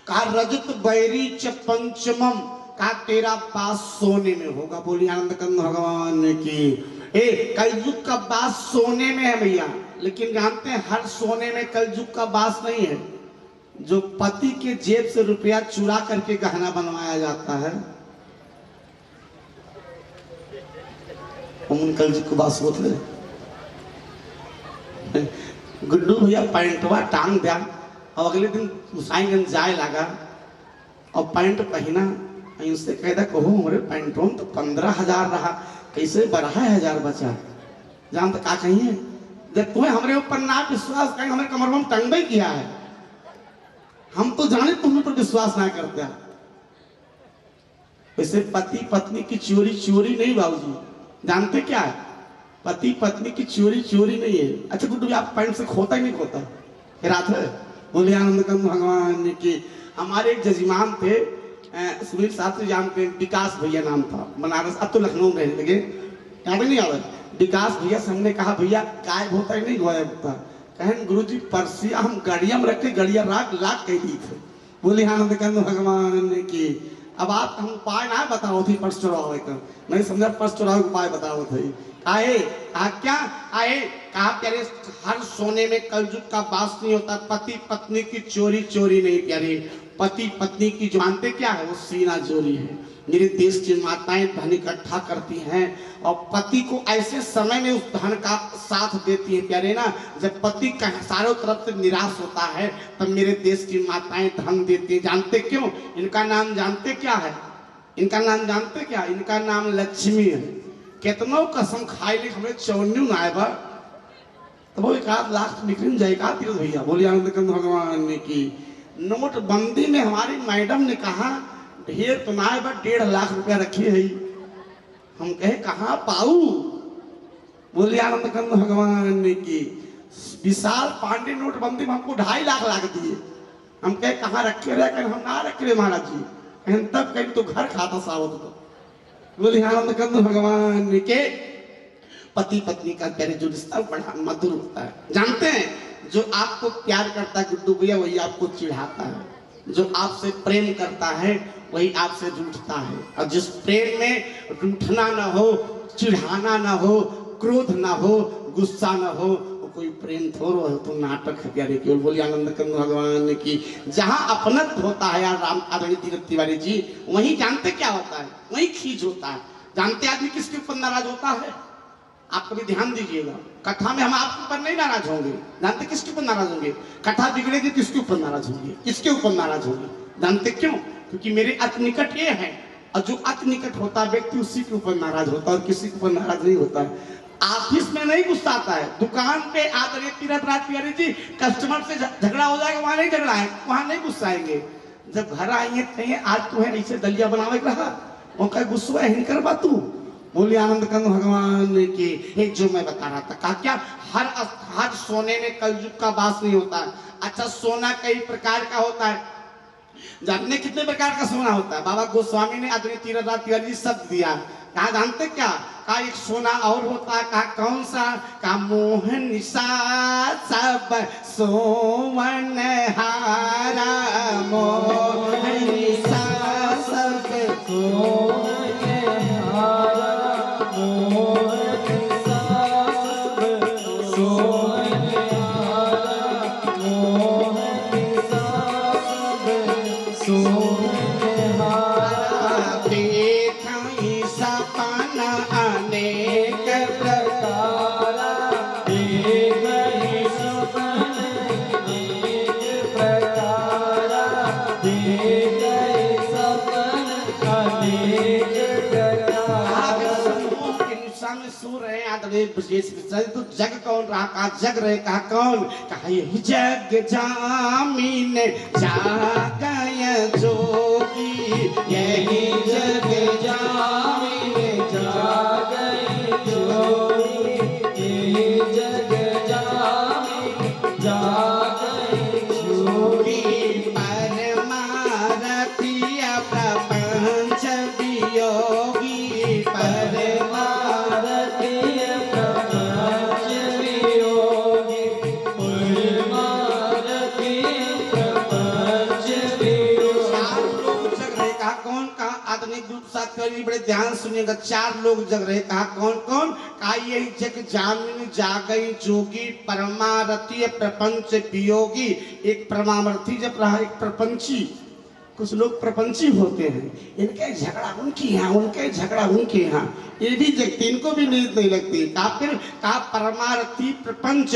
B: कहा रजत बैरी च पंचमम, कहा तेरा बास सोने में होगा। बोलिए आनंद कंद भगवान की। कलयुग का बास सोने में है भैया, लेकिन जानते हैं हर सोने में कलयुग का बास नहीं है। जो पति के जेब से रुपया चुरा करके गहना बनवाया जाता है, हम कलयुग का बास होते। गुड्डू भैया पैंटवा टांग दिया और अगले दिन हुसैनगंज जाए लगा और पैंट पहना, इनसे कहता कहो हमारे पैंटों तो 15,000 रहा, कैसे 12,000 बचा? जान तो का कहिए, जब तुम्हें हमारे ऊपर ना विश्वास करेंगे, हमारे कमर में टंगबे किया है, हम तो जाने तुम्हें पर विश्वास ना करते। वैसे पति पत्नी की चोरी चोरी नहीं बाबूजी, जानते क्या है? पति पत्नी की चोरी चोरी नहीं है। अच्छा गुड्डू आप पैंट से खोता ही नहीं खोता रात है? बोले आनंद कंद भगवान की। हमारे एक जजमान थे सुनील शास्त्री, जानते हैं, विकास भैया नाम था, बनारस, अब तो लखनऊ में रहने लगे, याद नहीं आ रहा। विकास भैया से हमने कहा भैया गायब होता ही नहीं गायब होता। कहें गुरुजी परसिया हम गड़िया में रख के गड़िया राख लाख कह दी थे। बोले आनंद कंद भगवान की। अब आप हम उपाय ना बताओ थी पर्स चुरावे का, नहीं समझा पर्स चुरावे उपाय बताओ थे। आए क्या आए कहा प्यारे हर सोने में कलयुग का बास नहीं होता। पति पत्नी की चोरी चोरी नहीं प्यारे, पति पत्नी की जानते क्या है? वो सीना चोरी है। मेरे देश की माताएं धन इकट्ठा करती हैं और पति को ऐसे समय में उस धन का साथ देती है प्यारे ना, जब पति चारों तरफ से निराश होता है तब मेरे देश की माताएं धन देती है। जानते क्यों? इनका नाम जानते क्या है? इनका नाम जानते क्या? इनका नाम लक्ष्मी है। कितनों कसम खाए ले हमें चौन्यू ना आए बा तो वो 1 लाख निकल जाएगा तीर्थ भैया। बोलिए आनंद कंद भगवान की। नोटबंदी में हमारी मैडम ने कहा ढेर तो ना आए बा 1.5 लाख रुपया रखिए है। हम कहे कहाँ पाऊ? बोलिए आनंद कंद भगवान की। विशाल पांडे नोटबंदी में हमको 2.5 लाख दिए। हम कहे कहाँ रखे रहे? कहें हम ना रखे रहे महाराज जी। कहें तब कहीं तो घर खाता सावत को। बोले आनंद कंद भगवान के। पति पत्नी का प्यारे जो रिश्ता बड़ा मधुर होता है। जानते हैं जो आपको प्यार करता है गुड्डू भैया वही आपको चिढ़ाता है, जो आपसे प्रेम करता है वही आपसे रूठता है। और जिस प्रेम में रूठना ना हो, चिढ़ाना ना हो, क्रोध ना हो, गुस्सा ना हो, कोई प्रेम थोड़ा हो तो नाटक है प्यारे केवल। बोलिए आनंद कंद भगवान की। जहां अपनत्व होता है यार राम आदरणीय तीरथ तिवारी जी, वहीं जानते क्या होता है? वहीं खींच होता है। जानते आदमी किसके ऊपर नाराज होता है? आप कभी ध्यान दीजिएगा, कथा में हम आपके ऊपर नहीं नाराज होंगे। जानते किसके ऊपर नाराज होंगे? कथा बिगड़ेगी किसके ऊपर नाराज होंगे? इसके ऊपर नाराज होंगे। जानते क्यों? क्योंकि मेरे अति निकट ये है, और जो अति निकट होता है व्यक्ति उसी के ऊपर नाराज होता है और किसी के ऊपर नाराज नहीं होता है। ऑफिस में नहीं गुस्सा आता है, दुकान पे आदरणीय तीरथ राज तिवारी जी कस्टमर से झगड़ा हो जाएगा, वहां नहीं झगड़ा है, वहां नहीं गुस्सा आएंगे। जब घर आएंगे कहेंगे आज तुम्हें ऐसे दलिया बनावे रहा, उनका गुस्सा है कर बा तू। बोलिए आनंद कंद भगवान की। एक जो मैं बता रहा था कहा क्या हर सोने में कलयुग का वास नहीं होता है। अच्छा सोना कई प्रकार का होता है। जानते कितने प्रकार का सोना होता है? बाबा गोस्वामी ने आदरणीय तीरथ राज तिवारी जी शब्द दिया। कहा जानते क्या? कहा एक सोना और होता है। कहा कौन सा? कहा मोहन सा सब सोमन हारा, मोहन सा सब सोमन हारा, मोहन सा सब सोमन हारा, मोहन सा सब सोमन हारा। देखई सपना अनेक प्रकारा, देखई सपना अनेक आदरणीय ब्रजेश मिश्रा जी, तो जग कौन रहा? कहा जग रहे। कहा कौन? कहा यही जग जामीन जागय जोगी, यही जग जामीन जागय जोगी, यही जग जामीन जागय जोगी। परमारतीय प्रपंच वियोगी, परमारतीय प्रपंच वियोगी, परमारतीय प्रपंच वियोगी। चार लोग जग रहे। कहा कौन? कहा आधुनिक ग्रुप साथी बड़े ध्यान सुनिएगा। चार लोग जग रहे। कहा कौन कौन? कहा यही जग जामिन जागई जोगी, परमारतीय प्रपंच वियोगी। एक परमार्थी जब रहा, एक प्रपंची। कुछ लोग प्रपंची होते हैं, इनके झगड़ा उनके यहाँ, उनके झगड़ा उनके यहाँ, ये भी जगते, इनको भी नींद नहीं लगती। फिर कहा परमार्थी प्रपंच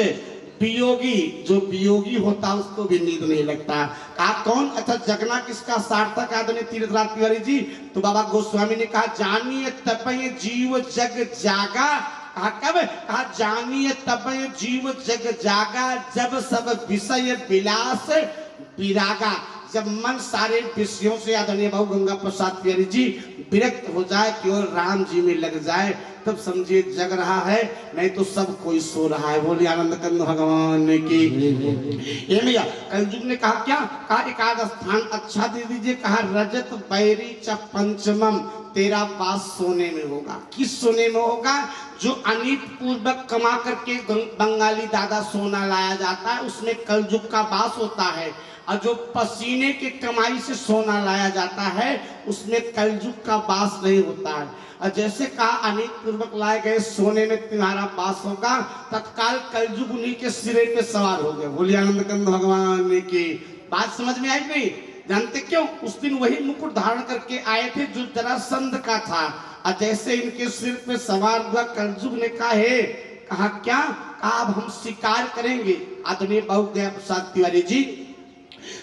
B: वियोगी, जो वियोगी होता उसको भी नींद नहीं लगता। कहा कौन? अच्छा जगना किसका सार्थक? आदरणीय तीर्थराज तिवारी जी। तो बाबा गोस्वामी ने कहा जानिए तपय जीव जग जागा। कहा कब? कहा जानिए तपय जीव जग जागा, जब सब विषय विलास विरागा। जब मन सारे विषयों से आदरणीय बाबू गंगा प्रसाद तिवारी जी विरक्त हो जाए, केवल राम जी में लग जाए, तब समझिए जग रहा है, नहीं तो सब कोई सो रहा है। बोलिए आनंद कंद भगवान की। ये भैया कलयुग ने कहा क्या? कहा एकादश स्थान अच्छा दे दीजिए। कहा रजत बैरी च पंचमम, तेरा वास सोने में होगा। किस सोने में होगा? जो अनित पूर्वक कमा करके बंगाली दादा सोना लाया जाता है, उसमें कलयुग का वास होता है। और जो पसीने के कमाई से सोना लाया जाता है, उसमें कलयुग का वास नहीं होता है। और जैसे कहा अनित पूर्वक लाए गए सोने में तुम्हारा वास होगा, तत्काल कलयुग उन्हीं के सिरे पे सवार हो गए। बोलिए आनंद कंद भगवान की। बात समझ में आई नहीं? जानते क्यों? उस दिन वही मुकुट धारण करके आए थे जो जरासंध का था। और जैसे इनके सिर पे सवार हुआ, कलयुग ने कहा है, कहा क्या? कहा अब हम शिकार करेंगे। आदरणीय बाबू गया प्रसाद तिवारी जी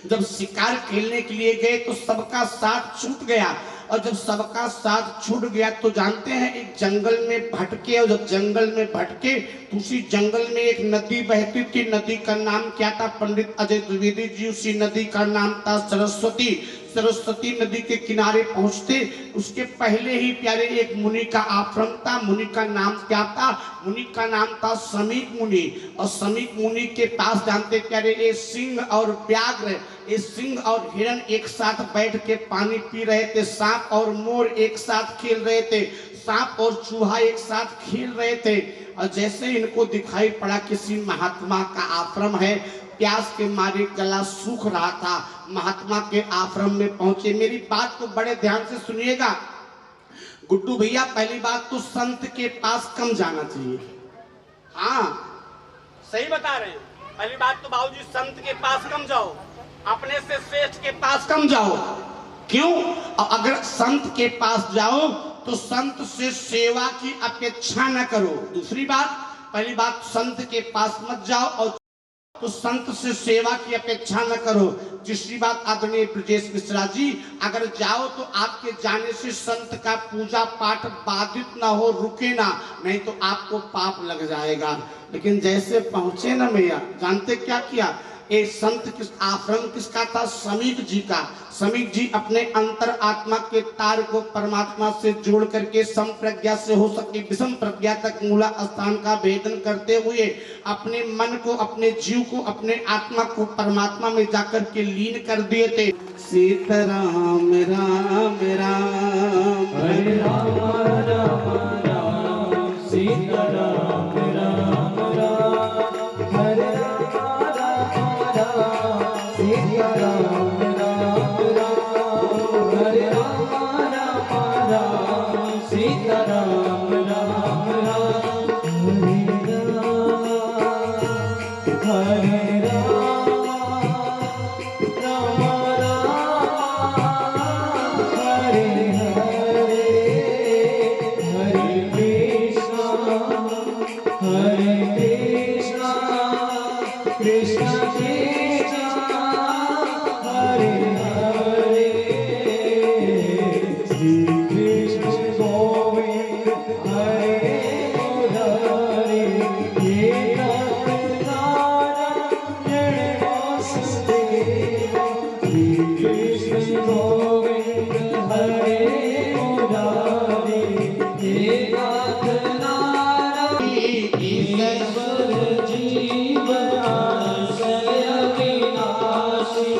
B: जब शिकार खेलने के लिए गए तो सबका साथ छूट गया। और जब सबका साथ छूट गया तो जानते हैं एक जंगल में भटके, और जब जंगल में भटके तो उसी जंगल में एक नदी बहती थी। नदी का नाम क्या था? पंडित अजय द्विवेदी जी, उसी नदी का नाम था सरस्वती। सरस्वती नदी के किनारे पहुंचते उसके पहले ही प्यारे एक मुनि का आश्रम था। मुनि का नाम क्या था? मुनि का नाम था समीक मुनि। और समीक मुनि के पास जानते प्यारे ये सिंह और व्याघ्र, ये सिंह और हिरण एक साथ बैठ के पानी पी रहे थे। सांप और मोर एक साथ खेल रहे थे। सांप और चूहा एक साथ खेल रहे थे। और जैसे इनको दिखाई पड़ा किसी महात्मा का आश्रम है, प्यास के मारे गला सूख रहा था, महात्मा के आश्रम में पहुंचे। मेरी बात को बड़े ध्यान से सुनिएगा गुड्डू भैया। पहली बात तो संत के पास कम जाना चाहिए। हाँ सही बता रहे हैं। पहली बात तो बाबूजी संत के पास कम जाओ, अपने से श्रेष्ठ के पास कम जाओ। क्यों? अगर संत के पास जाओ तो संत से सेवा की अपेक्षा न करो। दूसरी बात, पहली बात संत के पास मत जाओ और तो संत से सेवा की अपेक्षा न करो। तीसरी बात आदरणीय ब्रजेश मिश्रा जी, अगर जाओ तो आपके जाने से संत का पूजा पाठ बाधित ना हो, रुके ना, नहीं तो आपको पाप लग जाएगा। लेकिन जैसे पहुंचे ना भैया, जानते क्या किया? ये संत किस आश्रम किसका था? समीक जी का। समीक जी अपने अंतर आत्मा के तार को परमात्मा से जोड़ करके संप्रज्ञा से हो सके विषम प्रज्ञा तक मूला स्थान का भेदन करते हुए अपने मन को, अपने जीव को, अपने आत्मा को परमात्मा में जाकर के लीन कर दिए थे। सीताराम राम राम हरे राम राम राम, सीताराम राम राम हरे राम राम राम, सीताराम राम राम हरे राम राम राम, सीताराम राम राम हरे राम राम हरे हरे हरे कृष्णा कृष्ण कृष्ण हरे
A: कृष्ण गोविंद हरे मुरारी, हे नाथ नारायण ईश्वर जीव आश्रय विनाशी,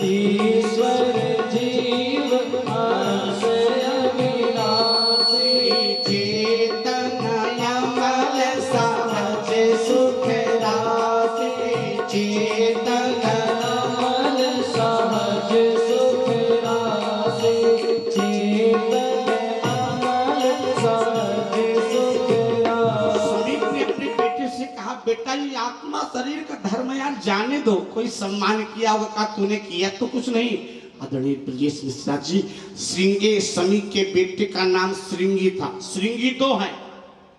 A: ईश्वर जीव आश्रय विनाशी।
B: चेतन अमल सहज सुख राशि, चेतन
A: अमल सहज सुख राशि, चेतन अमल सहज सुख राशि।
B: समीप ने अपने बेटे से कहा, बेटा ये आत्मा शरीर का धर्म है यार, जाने दो। कोई सम्मान किया होगा, कहा तूने किया तो कुछ नहीं। आदरणीय ब्रजेश मिश्रा जी, श्रृंगे समीप के बेटे का नाम श्रृंगी था। श्रृंगी दो है।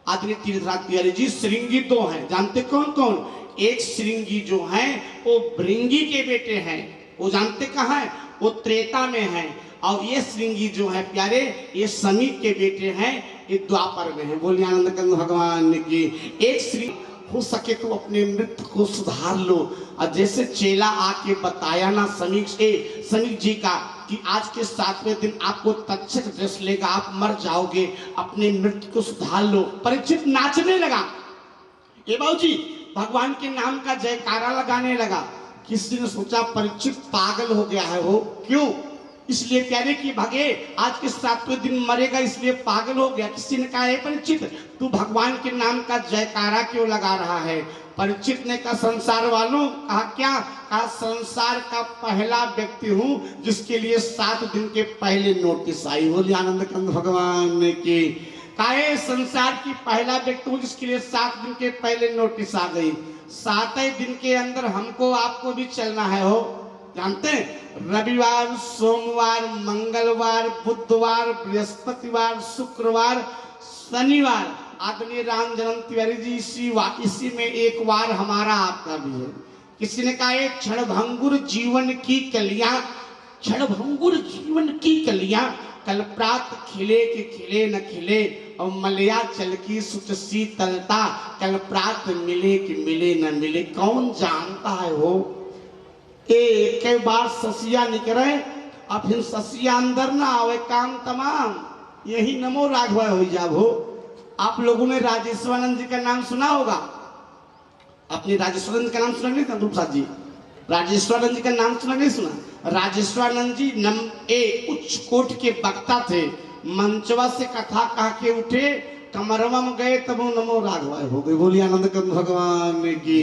B: आदरणीय तीर्थराज तिवारी जी, श्रृंगी दो है। जानते कौन कौन? एक श्रृंगी जो है वो भृंगी के बेटे हैं, वो जानते कहाँ है? वो त्रेता में है। और ये श्रृंगी जो है प्यारे, ये समीप के बेटे हैं, ये द्वापर में है। बोलिए आनंद कंद भगवान की। एक श्रृंगी हो सके तो अपने मृत्यु को सुधार लो। और जैसे चेला आके बताया ना समीप जी का कि आज के 7वें दिन आपको तक्षक दृष्ट लेगा, आप मर जाओगे, अपने मृत्यु को सुधार लो। परीक्षित नाचने लगा, ये बाबू जी भगवान के नाम का जयकारा लगाने लगा। किसी ने सोचा परीक्षित पागल हो गया है वो, क्यों? इसलिए प्यारे कि भगे आज के 7वें दिन मरेगा, इसलिए पागल हो गया। किसी ने कहा, परीक्षित तू भगवान के नाम का जयकारा क्यों लगा रहा है? परीक्षित ने कहा, संसार वालों। कहा क्या? कहा संसार का पहला व्यक्ति हूँ जिसके लिए 7 दिन के पहले नोटिस आई। बोली आनंद कंद भगवान की। कहा संसार की पहला व्यक्ति हूँ जिसके लिए 7 दिन के पहले नोटिस आ गई। 7 दिन के अंदर हमको आपको भी चलना है। हो जानते हैं, रविवार, सोमवार, मंगलवार, बुधवार, बृहस्पतिवार, शुक्रवार, शनिवार। आदरणीय राम जन्म तिवारी जी, इसी में एक वार हमारा आपका भी है। किसी ने कहा एक क्षणभंगुर जीवन की कलियां, क्षणभंगुर जीवन की कलियां, कल प्रात खिले कि खिले न खिले, और मलया चल की सुच शीतलता, कल प्रात मिले कि मिले न मिले। कौन जानता है वो? एक बार ससिया निकले और फिर ससिया अंदर ना आवे, काम तमाम। यही नमो राघव हो जाओ। आप लोगों ने राजेश्वरानंद जी का नाम सुना होगा। अपने राजेश्वरानंद का नाम सुना नहीं था प्रसाद जी? राजेश्वरानंद जी का नाम सुना नहीं सुना? राजेश्वरानंद जी उच्च कोट के वक्ता थे। मंचवा से कथा कह के उठे, कमरवा में गए तब नमो राघवाय हो गई। बोलिए आनंद कंद भगवान की।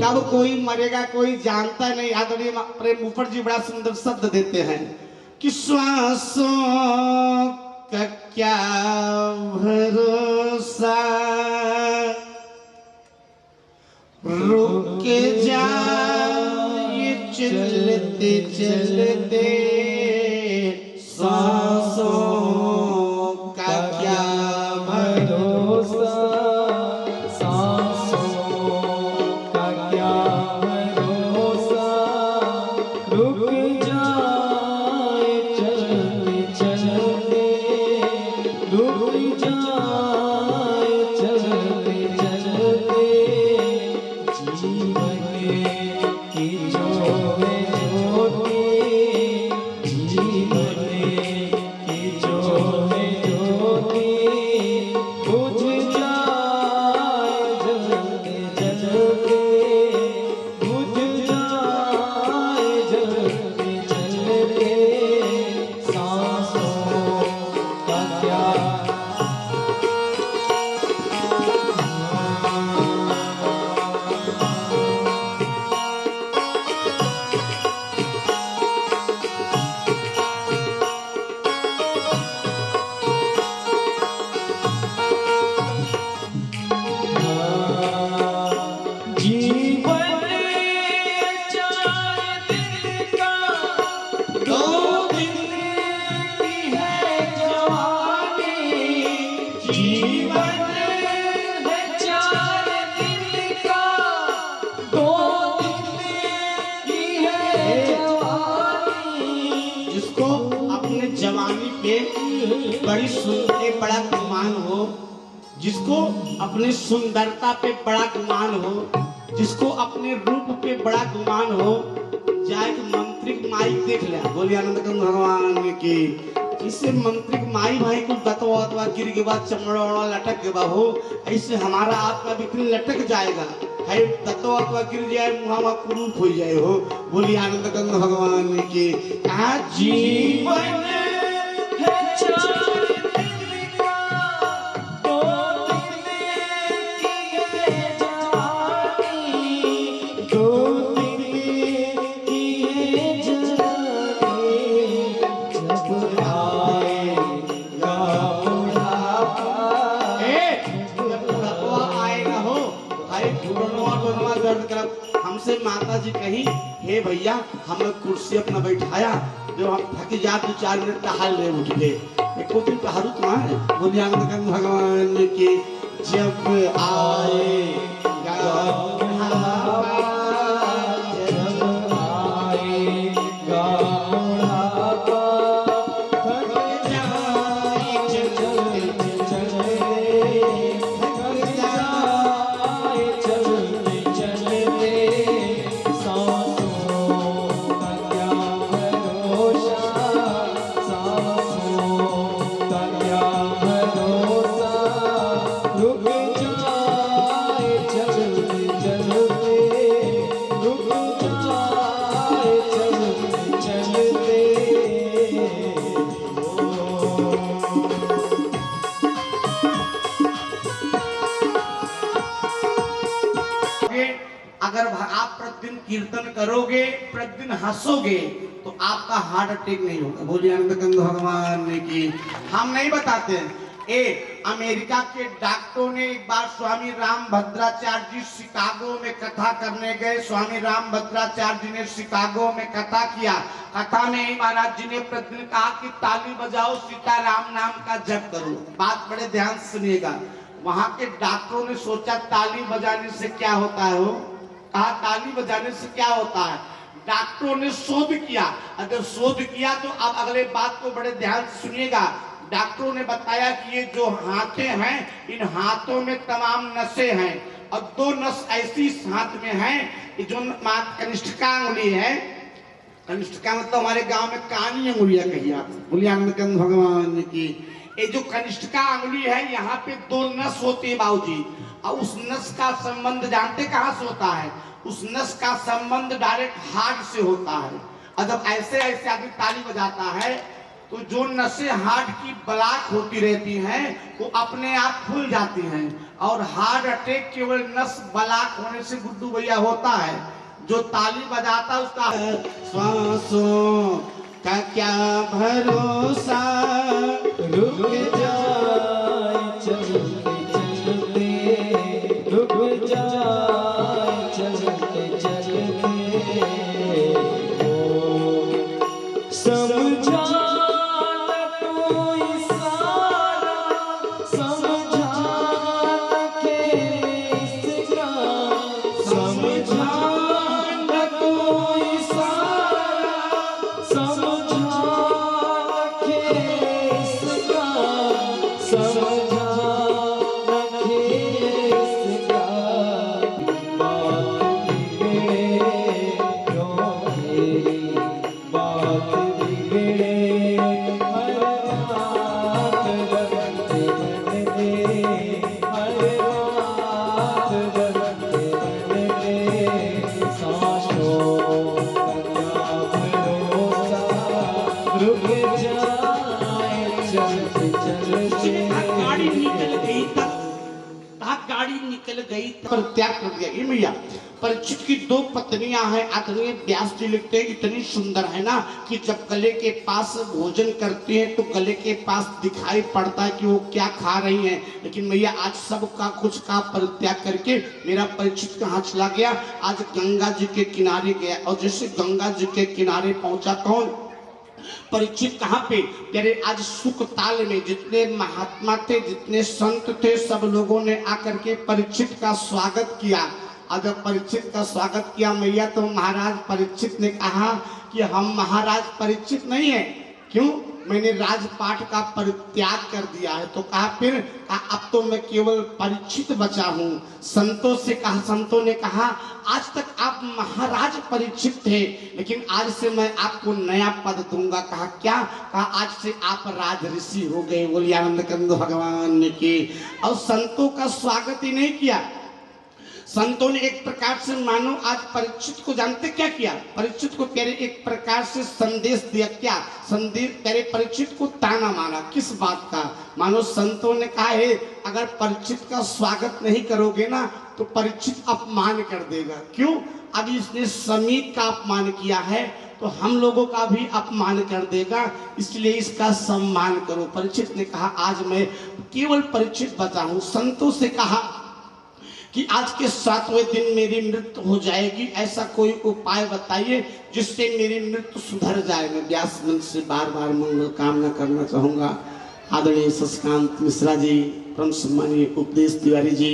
B: कब कोई मरेगा कोई जानता नहीं। आदरणीय प्रेम मुफर जी बड़ा सुंदर शब्द देते हैं कि श्वासों का क्या भरोसा, रुक जाए चलते चलते, सांसों का क्या
A: भरोसा, सांसों का क्या भरोसा, रुक जाए चलते चलते, रुक जाए चलते चलते, जीवन की जो है ज्योति, जीवन की जो है ज्योति, बुझ जाए जलते जलते, बुझ जाए जलते जलते, सांसों का क्या जीवन चार दिन का, 2 दिन की है जवानी। जीवन है 4 दिन का, 2 दिन की है जवानी।
B: जिसको अपने जवानी पे बड़ा गुमान हो, जिसको अपनी सुंदरता पे बड़ा गुमान हो, जिसको अपने रूप पे बड़ा गुमान हो, जाए मंत्री माई भाई देख ले, बोलिए आनंद कंद भगवान की। इसे मंत्री माई भाई को दतवा गिर के बाद चमड़ा वड़ा लटक के बाबू, ऐसे हमारा आत्मा भी लटक जाएगा है, दतवा गिर जाए मुहावा कुरूप हो जाए हो। बोलिए आनंद कंद भगवान की। जीवन हमसे माता जी कही, हे भैया हमें कुर्सी अपना बैठाया, जो हम थक जा 2-4 मिनट टहल रहे उठ गए, एक दिन टहरू तुम्हारे। बोलिए आनंद कंद भगवान की। जब आएगा अगर आप प्रतिदिन कीर्तन करोगे, प्रतिदिन हंसोगे, तो आपका हार्ट अटैक नहीं होगा। बोलिए आनंद कंद भगवान की। हम नहीं बताते। अमेरिका के डॉक्टरों ने एक बार स्वामी रामभद्राचार्य जी शिकागो में कथा करने गए। स्वामी रामभद्राचार्य जी ने शिकागो में कथा किया। कथा में महाराज जी ने प्रतिदिन कहा कि ताली बजाओ, सीताराम नाम का जप करो। बात बड़े ध्यान से सुनिएगा। वहां के डॉक्टरों ने सोचा ताली बजाने से क्या होता है, हो कहा ताली बजाने से क्या होता है। डॉक्टरों ने शोध किया। अगर शोध किया तो अब अगले बात को बड़े ध्यान से सुनिएगा। डॉक्टरों ने बताया कि ये जो हाथें हैं, इन हाथों में तमाम नसें हैं, और 2 नस ऐसी इस हाथ में हैं, जो कनिष्ठिका अंगुली है। कनिष्ठिका मतलब हमारे गांव में कानी अंगुलियां कही आप। बोलिए आनंद कंद भगवान की। ये जो कनिष्ठिका अंगुली है, यहाँ पे 2 नस होती है बाबूजी, और उस नस का संबंध जानते कहाँ से होता है? उस नस का संबंध डायरेक्ट हार्ट से होता है। और जब ऐसे ऐसे आदमी ताली बजाता है, तो जो नसें हार्ट की ब्लॉक होती रहती हैं, वो अपने आप खुल जाती हैं। और हार्ट अटैक केवल नस ब्लॉक होने से गुड्डू भैया होता है। जो ताली बजाता है उसका श्वासों का क्या भरोसा, रुक जाए चलते चलते, रुक जाए चलते चलते, समझा परित्याग कर दिया। ये भैया परीक्षित की 2 पत्नियां हैं। आदरणीय व्यास जी लिखते हैं इतनी सुंदर है ना कि जब गले के पास भोजन करती हैं तो गले के पास दिखाई पड़ता है कि वो क्या खा रही हैं। लेकिन भैया आज सबका कुछ का परित्याग करके मेरा परीक्षित कहाँ चला गया? आज गंगा जी के किनारे गया। और जैसे गंगा जी के किनारे पहुंचा, कौन? परीक्षित। कहाँ पे? यानी आज सुखताल में जितने महात्मा थे, जितने संत थे, सब लोगों ने आकर के परीक्षित का स्वागत किया। और जब परीक्षित का स्वागत किया मैया, तो महाराज परीक्षित ने कहा कि हम महाराज परीक्षित नहीं है। क्यों? मैंने राजपाट का परित्याग कर दिया है। तो कहा फिर अब तो मैं केवल परीक्षित बचा हूँ। संतों से कहा, संतों ने कहा आज तक आप महाराज परीक्षित थे, लेकिन आज से मैं आपको नया पद दूंगा। कहा क्या? कहा आज से आप राज ऋषि हो गए। बोलिए आनंद कंद भगवान की। और संतों का स्वागत ही नहीं किया। संतों ने एक प्रकार से मानो आज परीक्षित को जानते क्या किया? परीक्षित को कह रहे एक प्रकार से संदेश दिया। क्या संदेश? कह रहे परीक्षित को ताना मारा। किस बात का? मानो संतों ने कहा है अगर परीक्षित का स्वागत नहीं करोगे ना तो परीक्षित अपमान कर देगा। क्यों? अभी इसने समीप का अपमान किया है तो हम लोगों का भी अपमान कर देगा, इसलिए इसका सम्मान करो। परीक्षित ने कहा आज मैं केवल परीक्षित बचा हूं। संतों से कहा कि आज के 7वें दिन मेरी मृत्यु हो जाएगी, ऐसा कोई उपाय बताइए जिससे मेरी मृत्यु सुधर जाए। मैं व्यास मंच से बार बार मंगल कामना करना चाहूँगा। आदरणीय शशिकांत मिश्रा जी, परम सम्मानीय उपदेश तिवारी जी,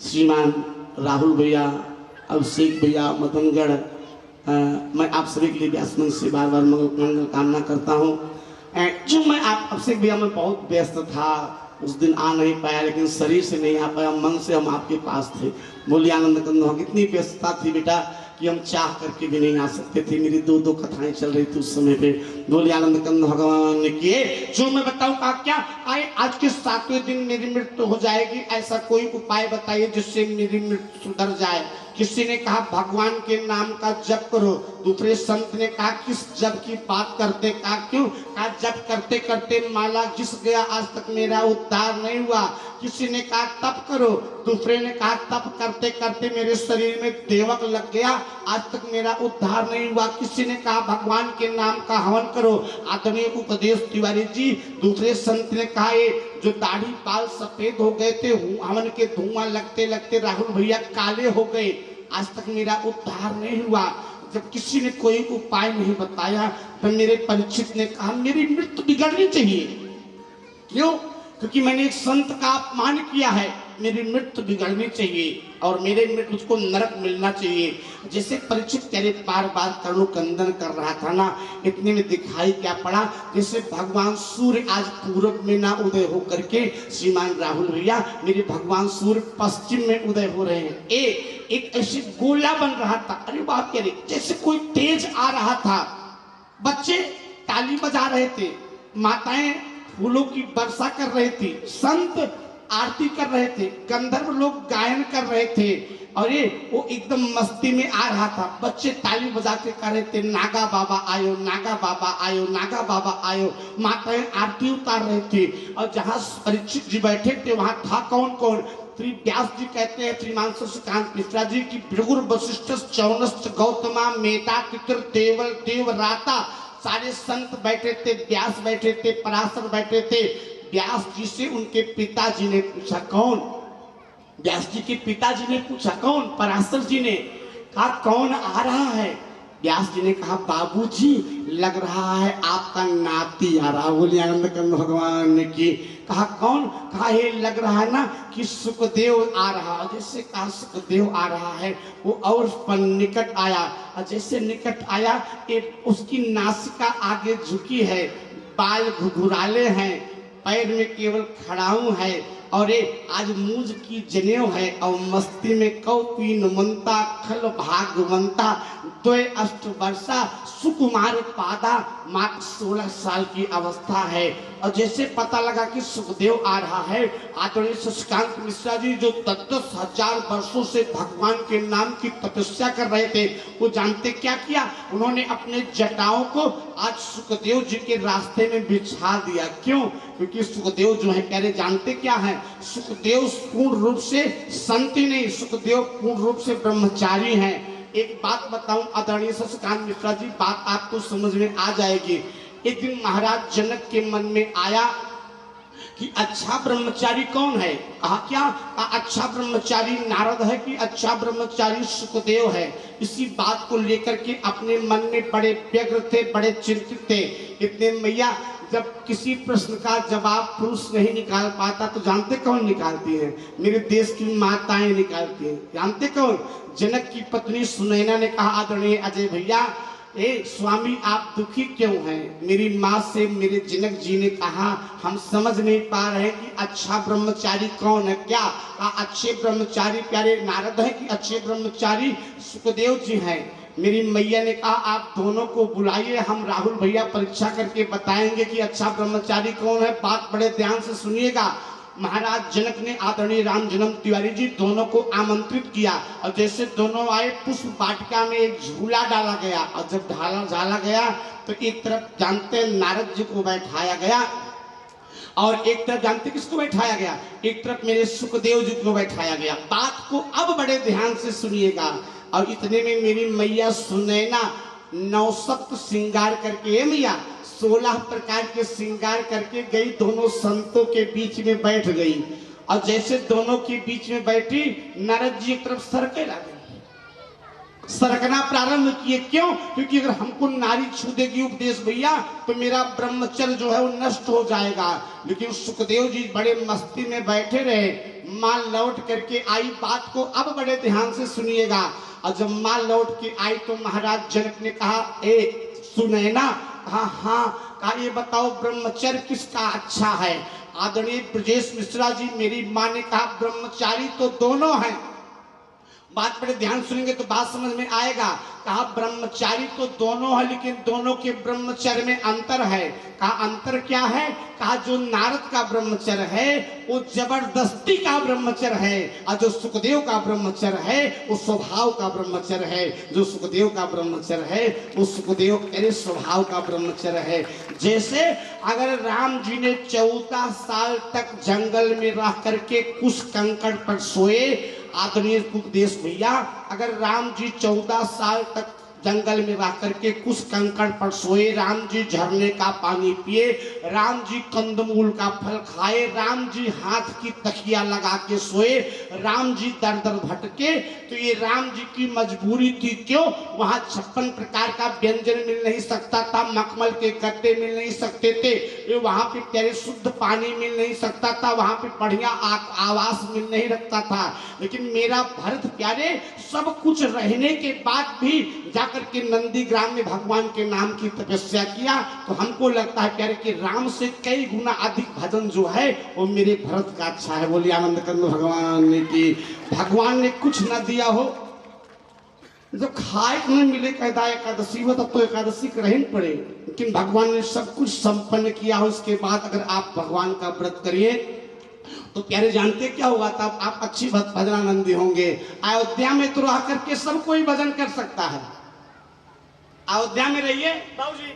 B: श्रीमान राहुल भैया, अभिषेक भैया, मदनगढ़, मैं आप सभी के लिए व्यास मंच से बार बार मंगल कामना करता हूँ। जो मैं आप अभिषेक भैया मैं बहुत व्यस्त था, उस दिन आ नहीं पाया, लेकिन शरीर से नहीं आ पाया, मन से हम आपके पास थे। बोलिए आनंद कंद। इतनी व्यस्तता थी बेटा कि हम चाह करके भी नहीं आ सकते थे। मेरी दो कथाएं चल रही थी उस समय पे। बोलिए आनंद कंद भगवान ने किए। जो मैं बताऊं का क्या आए आज के 7वें दिन मेरी मृत्यु हो जाएगी, ऐसा कोई उपाय बताइए जिससे मेरी मृत्यु सुधर जाए। किसी ने कहा भगवान के नाम का जप करो। दूसरे संत ने कहा किस जप की बात करते? कहा क्यों? कहा जप करते करते माला घिस गया, आज तक मेरा उद्धार नहीं हुआ। किसी ने कहा तप करो। दूसरे ने कहा तप करते करते मेरे शरीर में देवक लग गया, आज तक मेरा उद्धार नहीं हुआ। किसी ने कहा भगवान के नाम का हवन करो। आदरणीय उपदेश तिवारी जी। दूसरे संत ने कहा ये जो दाढ़ी बाल सफेद हो गए थे, हवन के धुआं लगते लगते राहुल भैया काले हो गए, आज तक मेरा उद्धार नहीं हुआ। जब किसी ने कोई उपाय नहीं बताया तो मेरे परीक्षित ने कहा मेरी मृत्यु बिगड़नी चाहिए। क्यों? क्योंकि मैंने एक संत का अपमान किया है, मेरी मृत्यु बिगड़नी चाहिए और मेरे में मुझको नरक मिलना चाहिए। जैसे परीक्षित तेरे बार बार कर्णोकंदन कर रहा था ना, इतने में दिखाई क्या पड़ा? जैसे भगवान सूर्य आज पूरब में ना उदय हो करके, श्रीमान राहुल भैया मेरे भगवान सूर्य पश्चिम में उदय हो रहे हैं। एक ऐसे गोला बन रहा था। अरे बात कह रही जैसे कोई तेज आ रहा था। बच्चे ताली बजा रहे थे, माताएं फूलों की वर्षा कर रही थी, संत आरती कर रहे थे, गंधर्व लोग गायन कर रहे थे और ये वो एकदम मस्ती में आ रहा था। बच्चे ताली बजा के कह रहे थे नागा बाबा आयो, नागा बाबा आयो, नागा बाबा आयो। माताएं आरती उतार रहे थे और जहाँ परीक्षित जी बैठे थे वहां था कौन कौन? श्री व्यास जी कहते हैं श्रीमान शशिकांत मिश्रा जी की भृगुर वशिष्ठ चौनश्च गौतमा मेटा पितर देवल देवराता, सारे संत बैठे थे, व्यास बैठे थे, पराशर बैठे थे। व्यास जी से उनके पिताजी ने पूछा कौन? व्यास जी के पिताजी ने पूछा कौन? पराशर जी ने कहा कौन आ रहा है? व्यास जी ने कहा बाबूजी लग रहा है आपका नाती आ रहा। बोलिए आनंद कंद भगवान की। कहा कौन? कहा ये लग रहा है ना कि सुखदेव आ रहा है। जैसे कहा सुखदेव आ रहा है वो और पर निकट आया और जैसे निकट आया एक उसकी नासिका आगे झुकी है, बाल घुघुराले हैं, पैर में केवल खड़ाऊ है और ये आज मूज की जनेऊ है और मस्ती में कौपीन मनता खल भागवंता द्वय अष्ट वर्षा सुकुमार पादा, मात्र 16 साल की अवस्था है। और जैसे पता लगा कि सुखदेव आ रहा है, आदरणीय शशिकांत मिश्रा जी जो 10,000 वर्षों से भगवान के नाम की तपस्या कर रहे थे, वो जानते क्या किया? उन्होंने अपने जटाओं को आज सुखदेव जी के रास्ते में बिछा दिया। क्यों? क्योंकि सुखदेव जो है कह रहे जानते क्या है? सुखदेव पूर्ण रूप से संत ही नहीं, सुखदेव पूर्ण रूप से ब्रह्मचारी हैं। एक बात बताऊं आदरणीय शशिकांत मिश्रा जी, बात आपको समझ में आ जाएगी। एक दिन महाराज जनक के मन में आया कि अच्छा ब्रह्मचारी कौन है? कहा क्या? अच्छा ब्रह्मचारी नारद है कि अच्छा ब्रह्मचारी सुखदेव है। इसी बात को लेकर के अपने मन में बड़े व्यग्र थे, बड़े चिंतित थे। इतने मैया जब किसी प्रश्न का जवाब पुरुष नहीं निकाल पाता तो जानते कौन निकालती है? मेरे देश की माताएं निकालती हैं। जानते कौन? जनक की पत्नी सुनैना ने कहा आदरणीय अजय भैया ए स्वामी आप दुखी क्यों हैं? मेरी माँ से मेरे जनक जी ने कहा हम समझ नहीं पा रहे कि अच्छा ब्रह्मचारी कौन है। क्या कहा? अच्छे ब्रह्मचारी प्यारे नारद है कि अच्छे ब्रह्मचारी सुखदेव जी हैं। मेरी मैया ने कहा आप दोनों को बुलाइए, हम राहुल भैया परीक्षा करके बताएंगे कि अच्छा ब्रह्मचारी कौन है। बात बड़े ध्यान से सुनिएगा। महाराज जनक ने आदरणीय राम जन्म तिवारी जी दोनों को आमंत्रित किया और जैसे दोनों आए पुष्प वाटिका में एक झूला डाला गया और जब डाला गया तो एक तरफ जानते नारद जी को बैठाया गया और एक तरफ जानते किसको बैठाया गया? एक तरफ मेरे सुखदेव जी को बैठाया गया। बात को अब बड़े ध्यान से सुनिएगा। और इतने में मेरी मैया सुनैना नौसप्त श्रृंगार करके मैया 16 प्रकार के श्रृंगार करके गई, दोनों संतों के बीच में बैठ गई। और जैसे दोनों के बीच में बैठी नारद जी एक तरफ सरके लगे, सरकना प्रारंभ किए। क्यों? क्योंकि अगर हमको नारी छू देगी उपदेश भैया तो मेरा ब्रह्मचर्य जो है वो नष्ट हो जाएगा। लेकिन सुखदेव जी बड़े मस्ती में बैठे रहे। माँ लौट करके आई। बात को अब बड़े ध्यान से सुनिएगा। और जब माँ लौट के आई तो महाराज जनक ने कहा ए सुनैना, हाँ हाँ, कहा ये बताओ ब्रह्मचर्य किसका अच्छा है? आदरणीय ब्रजेश मिश्रा जी मेरी माँ ने कहा ब्रह्मचारी तो दोनों हैं। बात बड़े ध्यान सुनेंगे तो बात समझ में आएगा। कहा ब्रह्मचारी तो दोनों है लेकिन दोनों के ब्रह्मचर्य में अंतर है। कहा अंतर क्या है? कहा जो नारद का ब्रह्मचर्य है वो जबरदस्ती का ब्रह्मचर्य है और जो सुखदेव का ब्रह्मचर्य है वो स्वभाव का ब्रह्मचर्य है। जो सुखदेव का ब्रह्मचर्य है वो सुखदेव के स्वभाव का ब्रह्मचर्य है। जैसे अगर राम जी ने 14 साल तक जंगल में रह करके कुछ कंकड़ पर सोए, आदरणीय उपदेश भैया अगर राम जी 14 साल तक जंगल में रह करके कुछ कंकड़ पर सोए, राम जी झरने का पानी पिए, राम जी कंदमूल का फल खाए, राम जी हाथ की तकिया लगा के सोए, राम जी दर दर भटके, तो ये राम जी की मजबूरी थी। क्यों? वहाँ 56 प्रकार का व्यंजन मिल नहीं सकता था, मखमल के गद्दे मिल नहीं सकते थे, ये वहाँ पे प्यारे शुद्ध पानी मिल नहीं सकता था, वहाँ पे बढ़िया आवास मिल नहीं रखता था। लेकिन मेरा भरत प्यारे सब कुछ रहने के बाद भी जाकर के नंदीग्राम में भगवान के नाम की तपस्या किया। तो हमको लगता है प्यारे कि राम से कई गुना अधिक भजन जो है वो मेरे भरत का अच्छा है। बोलिए आनंद कंद भगवान की। भगवान ने कुछ न दिया हो, जब खाए को नहीं मिले कहता एकादशी हो तब तो एकादशी करही पड़े, लेकिन भगवान ने सब कुछ संपन्न किया हो। उसके बाद अगर आप भगवान का व्रत करिए तो प्यारे जानते क्या होगा? तब आप अच्छी भजनानंदी होंगे। अयोध्या में तो रह करके सब कोई भजन कर सकता है। अयोध्या में रहिए बाबूजी,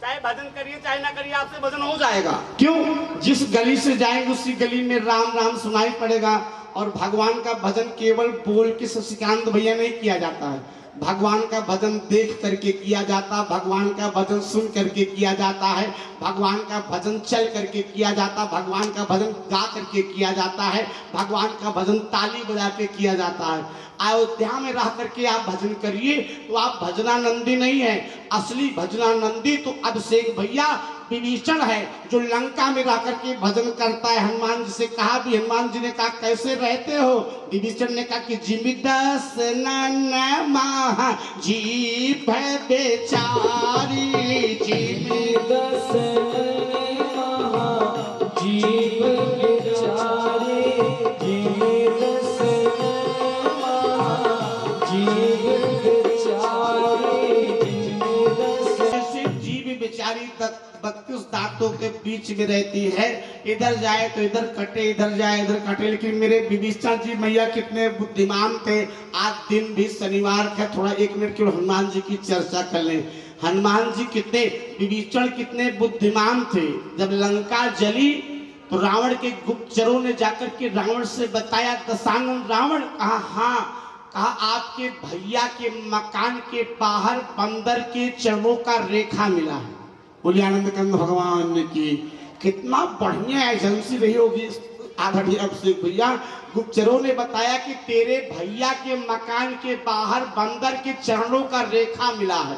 B: चाहे भजन करिए चाहे ना करिए आपसे भजन हो जाएगा। क्यों? जिस गली से जाएंगे उसी गली में राम राम सुनाई पड़ेगा। और भगवान का भजन केवल बोल के शशिकांत भैया नहीं किया जाता है, भगवान का भजन देख करके किया जाता, भगवान का भजन सुन करके किया जाता है, भगवान का भजन चल करके किया जाता, भगवान का भजन गा करके किया जाता है, भगवान का भजन ताली बजा के किया जाता है। अयोध्या में रह करके आप भजन करिए तो आप भजनानंदी नहीं है। असली भजनानंदी तो अभिषेक भैया विभीषण है, जो लंका में रह करके भजन करता है। हनुमान जी से कहा भी, हनुमान जी ने कहा कैसे रहते हो? विभीषण ने कहा कि जिमि दस ननमा जीभ बेचारी,
A: जिमि दस ननमा जीभ बेचारी, जिमि दस ननमा जीभ बेचारी, जिमि दस।
B: ऐसे जीभ बेचारी 32 दांतों के बीच में रहती है, इधर जाए तो इधर कटे, इधर जाए इधर कटे। लेकिन मेरे विभीषण जी मैया कितने बुद्धिमान थे। आज दिन भी शनिवार का थोड़ा 1 मिनट केवल हनुमान जी की चर्चा कर लें। हनुमान जी कितने, विभीषण कितने बुद्धिमान थे। जब लंका जली तो रावण के गुप्तचरों ने जाकर के रावण से बताया, दशानन रावण, कहा हाँ, कहा आपके भैया के मकान के बाहर बंदर के चरणों का रेखा मिला है। बोलिए आनंद कंद भगवान की। कितना बढ़िया एजेंसी रही होगी आदरणीय अभिषेक भैया। गुप्तचरों ने बताया कि तेरे भैया के मकान के बाहर बंदर के चरणों का रेखा मिला है।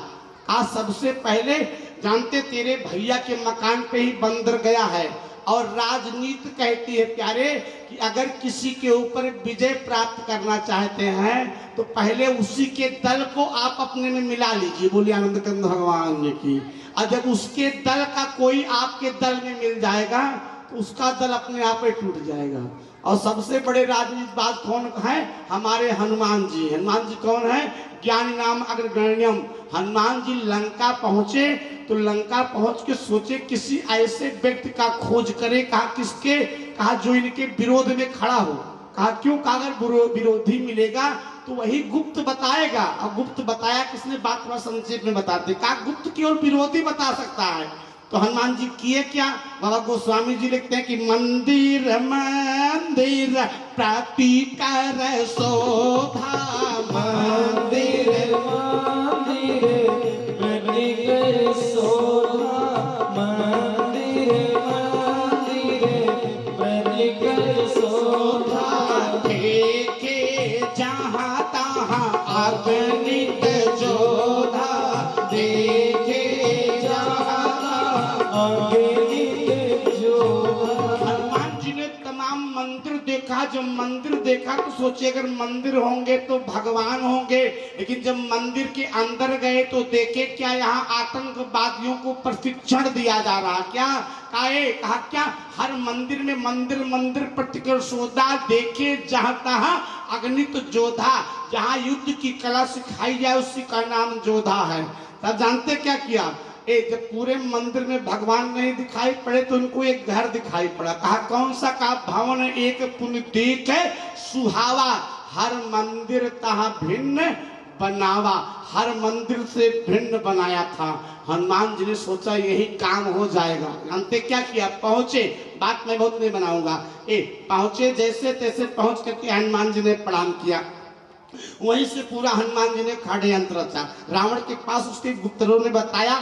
B: आज सबसे पहले जानते तेरे भैया के मकान पे ही बंदर गया है और राजनीति कहती है प्यारे कि अगर किसी के ऊपर विजय प्राप्त करना चाहते हैं तो पहले उसी के दल को आप अपने में मिला लीजिए। बोलिए आनंद कंद भगवान जी की। और जब उसके दल का कोई आपके दल में मिल जाएगा तो उसका दल अपने आप ही टूट जाएगा। और सबसे बड़े राजनीतिबाज कौन है? हमारे हनुमान जी। हनुमान जी कौन है? ज्ञानी नाम अग्रगण्यम। हनुमान जी लंका पहुंचे तो लंका पहुंच के सोचे किसी ऐसे व्यक्ति का खोज करे। कहा किसके? कहा जो इनके विरोध में खड़ा हो। कहा क्यों? कहा अगर विरोधी मिलेगा तो वही गुप्त बताएगा। और गुप्त बताया किसने? बात थोड़ा संक्षेप में बताते। कहा गुप्त केवल विरोधी बता सकता है। तो हनुमान जी किए क्या? बाबा गोस्वामी जी लिखते हैं कि मंदिर मंदिर प्रतिकर शोभा,
A: मंदिर मंदिर प्रतिकर शोभा, मंदिर मंदिर प्रतिकर शोभा।
B: देखे जहाँ तहाँ अगणित जोधा, देखे हनुमान जी ने तमाम मंदिर देखा। जब मंदिर देखा तो सोचे अगर मंदिर होंगे तो भगवान होंगे। लेकिन जब मंदिर के अंदर गए तो देखे क्या यहाँ आतंकवादियों को प्रशिक्षण दिया जा रहा। क्या कहा क्या? हर मंदिर में मंदिर मंदिर प्रतिकर शोधा, देखे जहाँ तहाँ अगणित जोधा। जहाँ युद्ध की कला सिखाई जाए उसी का नाम जोधा है। तब जानते क्या किया? जब पूरे मंदिर में भगवान नहीं दिखाई पड़े तो उनको एक घर दिखाई पड़ा। कहा कौन सा? का भवन एक पुण्य देख है सुहावा, हर मंदिर तहाँ भिन्न बनावा। हर मंदिर से भिन्न बनाया था। हनुमान जी ने सोचा यही काम हो जाएगा। जानते क्या किया? पहुंचे, बात मैं बहुत नहीं बनाऊंगा। पहुंचे, जैसे तैसे पहुंच करके हनुमान जी ने प्रणाम किया। वहीं से पूरा हनुमान जी ने षड्यंत्र रचा। रावण के पास उसके गुप्तरों ने बताया।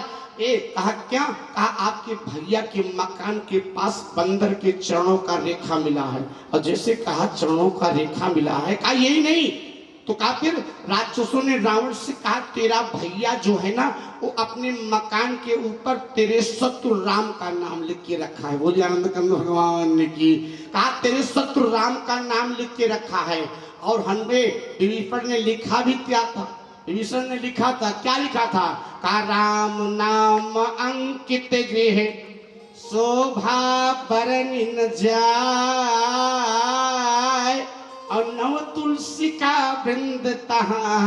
B: कहा क्या? कहा आपके भैया के मकान के पास बंदर के चरणों का रेखा मिला है। और जैसे कहा चरणों का रेखा मिला है, कहा यही नहीं तो कहा फिर राक्षसों ने रावण से कहा तेरा भैया जो है ना वो अपने मकान के ऊपर तेरे शत्रु राम का नाम लिख के रखा है। बोलिए आनंद कंद भगवान ने की। कहा तेरे शत्रु राम का नाम लिख के रखा है। और हनुमान विभीषण ने लिखा भी क्या था? विभीषण ने लिखा था, क्या लिखा था? कहा राम नाम अंकित गृह शोभा बरनि न जाय, और नव तुलसी का वृंद तहाँ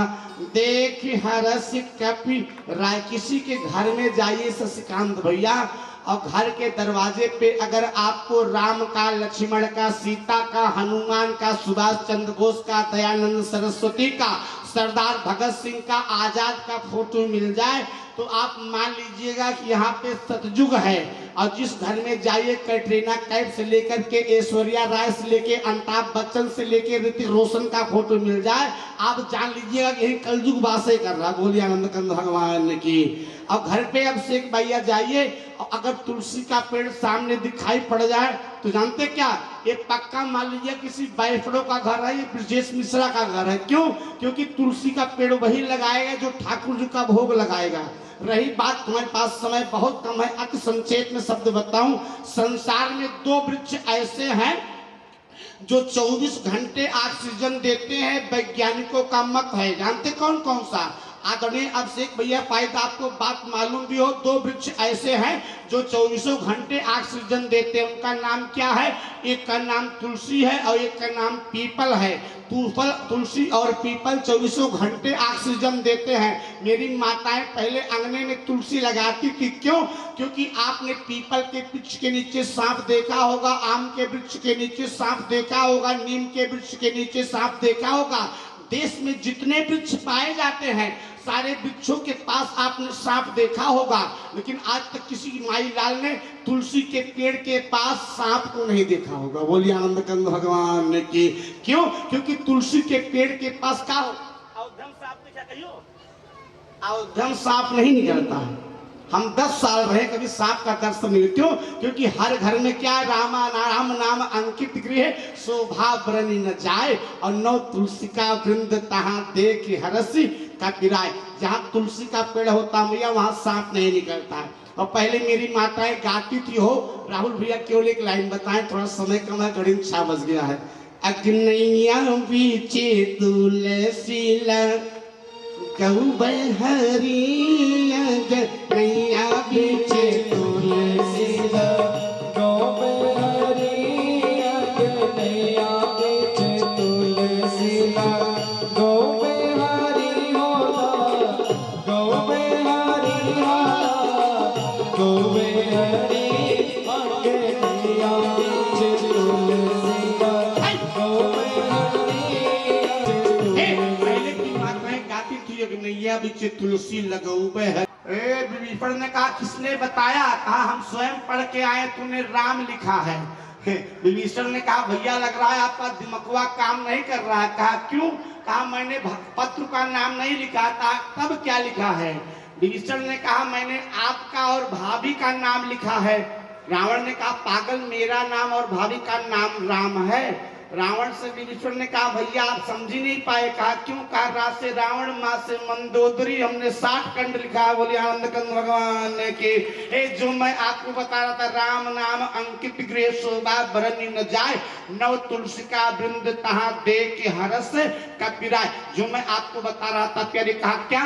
B: देख हरस कपि राय। किसी के घर में जाइए शशिकांत भैया और घर के दरवाजे पे अगर आपको राम का, लक्ष्मण का, सीता का, हनुमान का, सुभाष चंद्र बोस का, दयानंद सरस्वती का, सरदार भगत सिंह का, आजाद का फोटो मिल जाए तो आप मान लीजिएगा कि यहाँ पे सतयुग है। और जिस घर में जाइए कैटरीना कैफ से लेकर के ऐश्वर्या राय से लेके अमिताभ बच्चन से लेके ऋतिक रोशन का फोटो मिल जाए, आप जान लीजिएगा कि यही कलयुग वासे कर रहा। बोलिए आनंद कंद भगवान की। अब घर पे अब शेख भैया जाइए और अगर तुलसी का पेड़ सामने दिखाई पड़ जाए तो जानते क्या? ये पक्का मान लीजिए किसी बैफड़ों का घर है, ये ब्रजेश मिश्रा का घर है। क्यों? क्योंकि तुलसी का पेड़ वही लगाएगा जो ठाकुर जी का भोग लगाएगा। रही बात, तुम्हारे पास समय बहुत कम है, अति संक्षेप में शब्द बताऊं। संसार में दो वृक्ष ऐसे हैं जो 24 घंटे ऑक्सीजन देते हैं, वैज्ञानिकों का मत है। जानते कौन कौन सा? आदरणीय अभिषेक भैया शायद आपको बात मालूम भी हो। दो वृक्ष ऐसे हैं जो 24 घंटे ऑक्सीजन देते हैं। उनका नाम क्या है? एक का नाम तुलसी है और एक का नाम पीपल है। तुलसी और पीपल 24 घंटे ऑक्सीजन देते हैं। मेरी माताएं पहले अंगने में तुलसी लगाती थी। क्यों? क्योंकि आपने पीपल के वृक्ष के नीचे सांप देखा होगा, आम के वृक्ष के नीचे सांप देखा होगा, नीम के वृक्ष के नीचे सांप देखा होगा। देश में जितने वृक्ष पाए जाते हैं सारे वृक्षों के पास आपने सांप देखा होगा, लेकिन आज तक किसी माई लाल ने तुलसी के पेड़ के पास सांप को नहीं देखा होगा। बोलिए आनंद कंद भगवान ने की। क्यों? क्योंकि तुलसी के पेड़ के पास क्या हो? अवधम सांप ने क्या कहियो? अवधम सांप नहीं निकलता है। हम 10 साल रहे कभी सांप का दर्शन नहीं। क्यों? क्योंकि हर घर में क्या? राम नाम अंकित गृह शोभा बरनि न जाए, और नौ तुलसी का वृंद तहाँ देख हरसी का पिराय। जहाँ तुलसी का पेड़ होता भैया वहाँ सांप नहीं निकलता है। और पहले मेरी माताएं गाती थी हो। राहुल भैया केवल एक लाइन बताएं, थोड़ा समय कम है, घड़ी में 6 बज गया है। अग्नैया बीचे तुलसी गौ बहरी, अग्नैया बीचे तुलसी
A: गौ बहरी, अग्नैया बीचे तुलसी गौ बहरी होला, गौ बहरी होला, गौ बहरी अग्नैया बीचे तुलसी गौ
B: पहले की माताएं गाती थी अग्नैया बीचे तुलसी लगऊ है। विभीषण ने कहा किसने बताया? कहा हम स्वयं पढ़ के आए, तूने राम लिखा है। विभीषण ने कहा भैया लग रहा है आपका दिमागवा काम नहीं कर रहा है। कहा क्यों? कहा मैंने पत्र का नाम नहीं लिखा था। तब क्या लिखा है? विभीषण ने कहा मैंने आपका और भाभी का नाम लिखा है। रावण ने कहा पागल, मेरा नाम और भाभी का नाम राम है। रावण से विभीषण ने कहा भैया आप समझ ही नहीं पाए। कहा क्यों? कहा रात से रावण माँ से मंदोदरी, हमने 60 खंड लिखा है। बोले आनंद कंद भगवान के। जो मैं आपको बता रहा था, राम नाम अंकित गृह शोभा बरनी न जाए, नव तुलसी का वृंद तहाँ दे के हरस कपिराय। जो मैं आपको बता रहा था प्यारे। कहा क्या?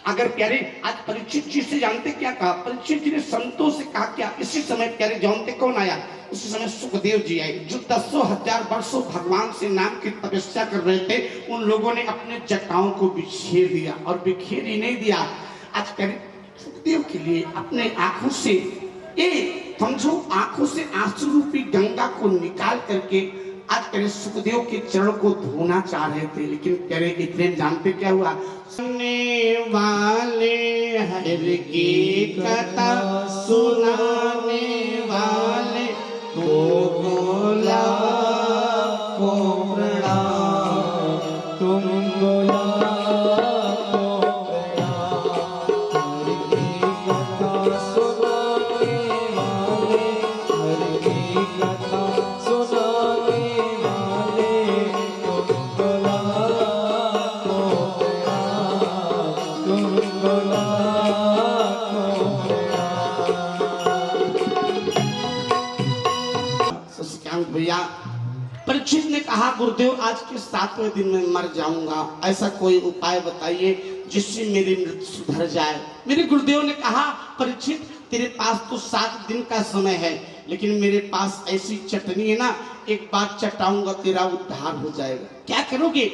B: अगर प्यारे आज परीक्षित जी से जानते क्या कहा? परीक्षित जी ने संतों से कहा क्या? इसी समय प्यारे जानते कौन आया? उसी समय सुखदेव जी आए, जो 10,000 वर्षों भगवान से नाम की तपस्या कर रहे थे। उन लोगों ने अपने जटाओं को बिखेर दिया, और बिखेर ही नहीं दिया, आज प्यारे सुखदेव के लिए अपने आंखों से समझो आंखों से आंसू रूपी गंगा को निकाल करके आज तेरे सुखदेव के चरण को धोना चाह रहे थे। लेकिन तेरे इतने जानते क्या हुआ? सुनने वाले हर की कथा सुनाने वाले को बोला को प्रणाम,
A: तुम बोला को प्रणाम। हर की कथा सुनाने वाले, हर की कथा सुनाने वाले, तुम बोला को प्रणाम, तुम बोला को प्रणाम।
B: शशिकांत भैया, परीक्षित ने कहा गुरुदेव आज के 7वें दिन में मर जाऊंगा, ऐसा कोई उपाय बताइए जिससे मेरी मृत्यु सुधर जाए। मेरे गुरुदेव ने कहा परीक्षित तेरे पास तो 7 दिन का समय है, लेकिन मेरे पास ऐसी चटनी है ना, एक बार चटाऊंगा तेरा उद्धार हो जाएगा। क्या करोगे?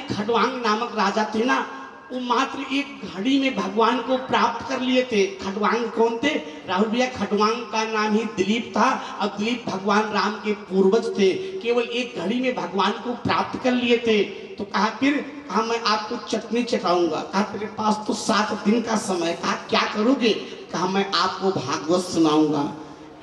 B: खडवांग नामक राजा थे ना, वो मात्र एक घड़ी में भगवान को प्राप्त कर लिए थे। खडवांग कौन थे? राहुल भैया, खडवांग का नाम ही दिलीप था, और दिलीप भगवान राम के पूर्वज थे। केवल एक घड़ी में भगवान को प्राप्त कर लिए थे। तो कहा फिर? कहा मैं आपको चटनी चटाऊंगा। कहा तेरे पास तो 7 दिन का समय। कहा क्या करोगे? कहा मैं आपको भागवत सुनाऊंगा।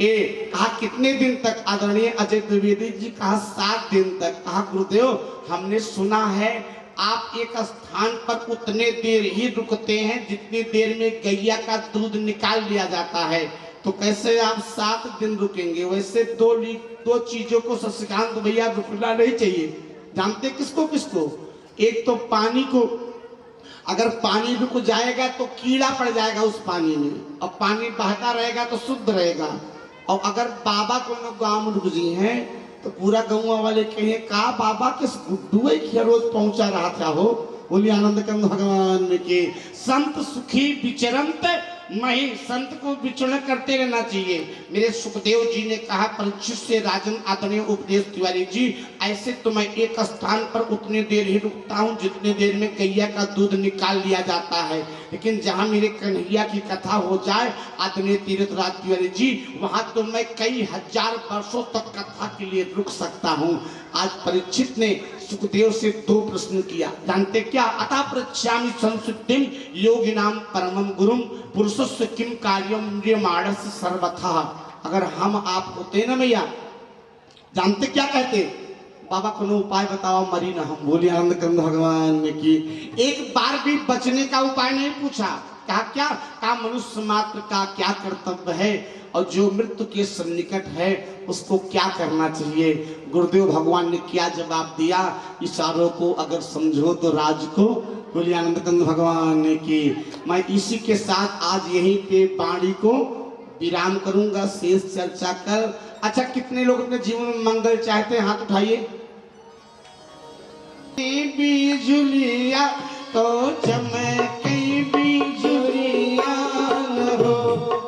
B: कहा कितने दिन तक? आदरणीय अजय द्विवेदी जी, कहा 7 दिन तक। कहा गुरुदेव हमने सुना है आप एक स्थान पर उतने देर ही रुकते हैं जितनी देर में गैया का दूध निकाल लिया जाता है, तो कैसे आप 7 दिन रुकेंगे? वैसे दो चीजों को शशिकांत भैया रुकना नहीं चाहिए। जानते किसको किसको? एक तो पानी को, अगर पानी रुक जाएगा तो कीड़ा पड़ जाएगा उस पानी में, और पानी बहता रहेगा तो शुद्ध रहेगा। और अगर बाबा को न गाँव में रुक जी हैं तो पूरा गाँव वाले कहे का बाबा किस गुड्डू रोज पहुंचा रहा था हो। बोलिए आनंद कंद भगवान के। संत सुखी विचरंत मही, संत को विचरण करते रहना चाहिए। मेरे सुखदेव जी ने कहा परीक्षित से राजन आदरणीय उपदेश तिवारी जी, ऐसे तो मैं एक स्थान पर उतनी देर ही रुकता हूँ जितनी देर में गैया का दूध निकाल लिया जाता है, लेकिन जहाँ मेरे कन्हैया की कथा हो जाए आदरणीय तीर्थराज तिवारी जी, वहाँ तो मैं कई हजार वर्षों तक कथा के लिए रुक सकता हूँ। आज परीक्षित ने सुखदेव से 2 प्रश्न किया। जानते क्या? अतः पृच्छामि संसुद्धिम योगिनाम परमम गुरुम पुरुषस्य किम कार्यम म्रियमाणस्य सर्वथा। अगर हम आप होते ना भैया, जानते क्या कहते? बाबा को उपाय बताओ मरी ना हम। बोले आनंद कंद भगवान ने की। एक बार भी बचने का उपाय नहीं पूछा। कहा क्या? कहा मनुष्य मात्र का क्या कर्तव्य है और जो मृत्यु के सन्निकट है उसको क्या करना चाहिए। गुरुदेव भगवान ने क्या जवाब दिया? इशारों को अगर समझो तो राज को बोलिए आनंद कंद भगवान की। मैं इसी के साथ आज यहीं पे वाणी को विराम करूंगा, शेष चर्चा कर। अच्छा, कितने लोग अपने जीवन में मंगल चाहते हैं? हाथ उठाइए। बिजुलिया तो चमके बिजुलिया हो,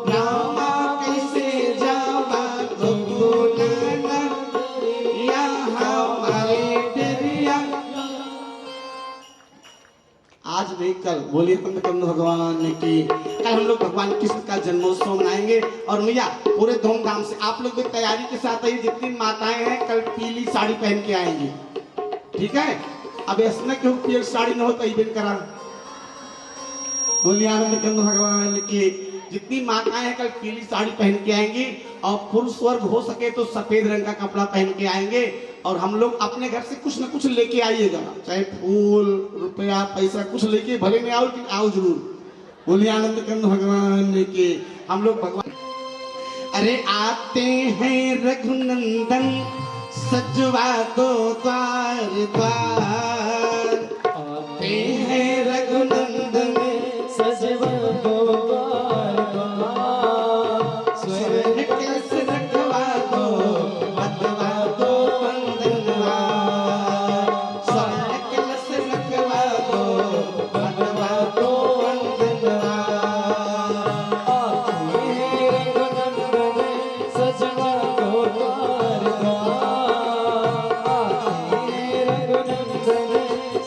B: रामा कैसे जावा गोकुलना या हमारे डरिया। आज नहीं कल, बोलिए कंद भगवान की। कल हम लोग भगवान कृष्ण का जन्मोत्सव मनाएंगे और मैया पूरे धूमधाम से आप लोग भी तैयारी के साथ आइए। जितनी माताएं हैं कल पीली साड़ी पहन के आएंगी, ठीक है? अब ऐसा क्यों पीली साड़ी न हो तो इवेंट करा। बोलिए आनंद कंद भगवान की। जितनी माताएं हैं कल पीली साड़ी पहन के आएंगी और पुरुष वर्ग हो सके तो सफेद रंग का कपड़ा पहन के आएंगे। और हम लोग अपने घर से कुछ न कुछ लेके आइएगा, चाहे फूल रुपया पैसा कुछ लेके, भले नहीं आओ लेकिन आओ जरूर। बोलिए आनंद कंद भगवान के। हम लोग भगवान अरे आते हैं रघुनंदन सजवा दो द्वार द्वार, आते हैं रघुनंदन
A: सजवा दो द्वार द्वार,
B: स्वर्ण कलश रखवा दो बंधवा दो बंधनवा, स्वर्ण कलश रखवा दो बंधवा दो बंधनवा।
A: आते रघुनंदन सजवा दो द्वार द्वार, आते रघुनंदन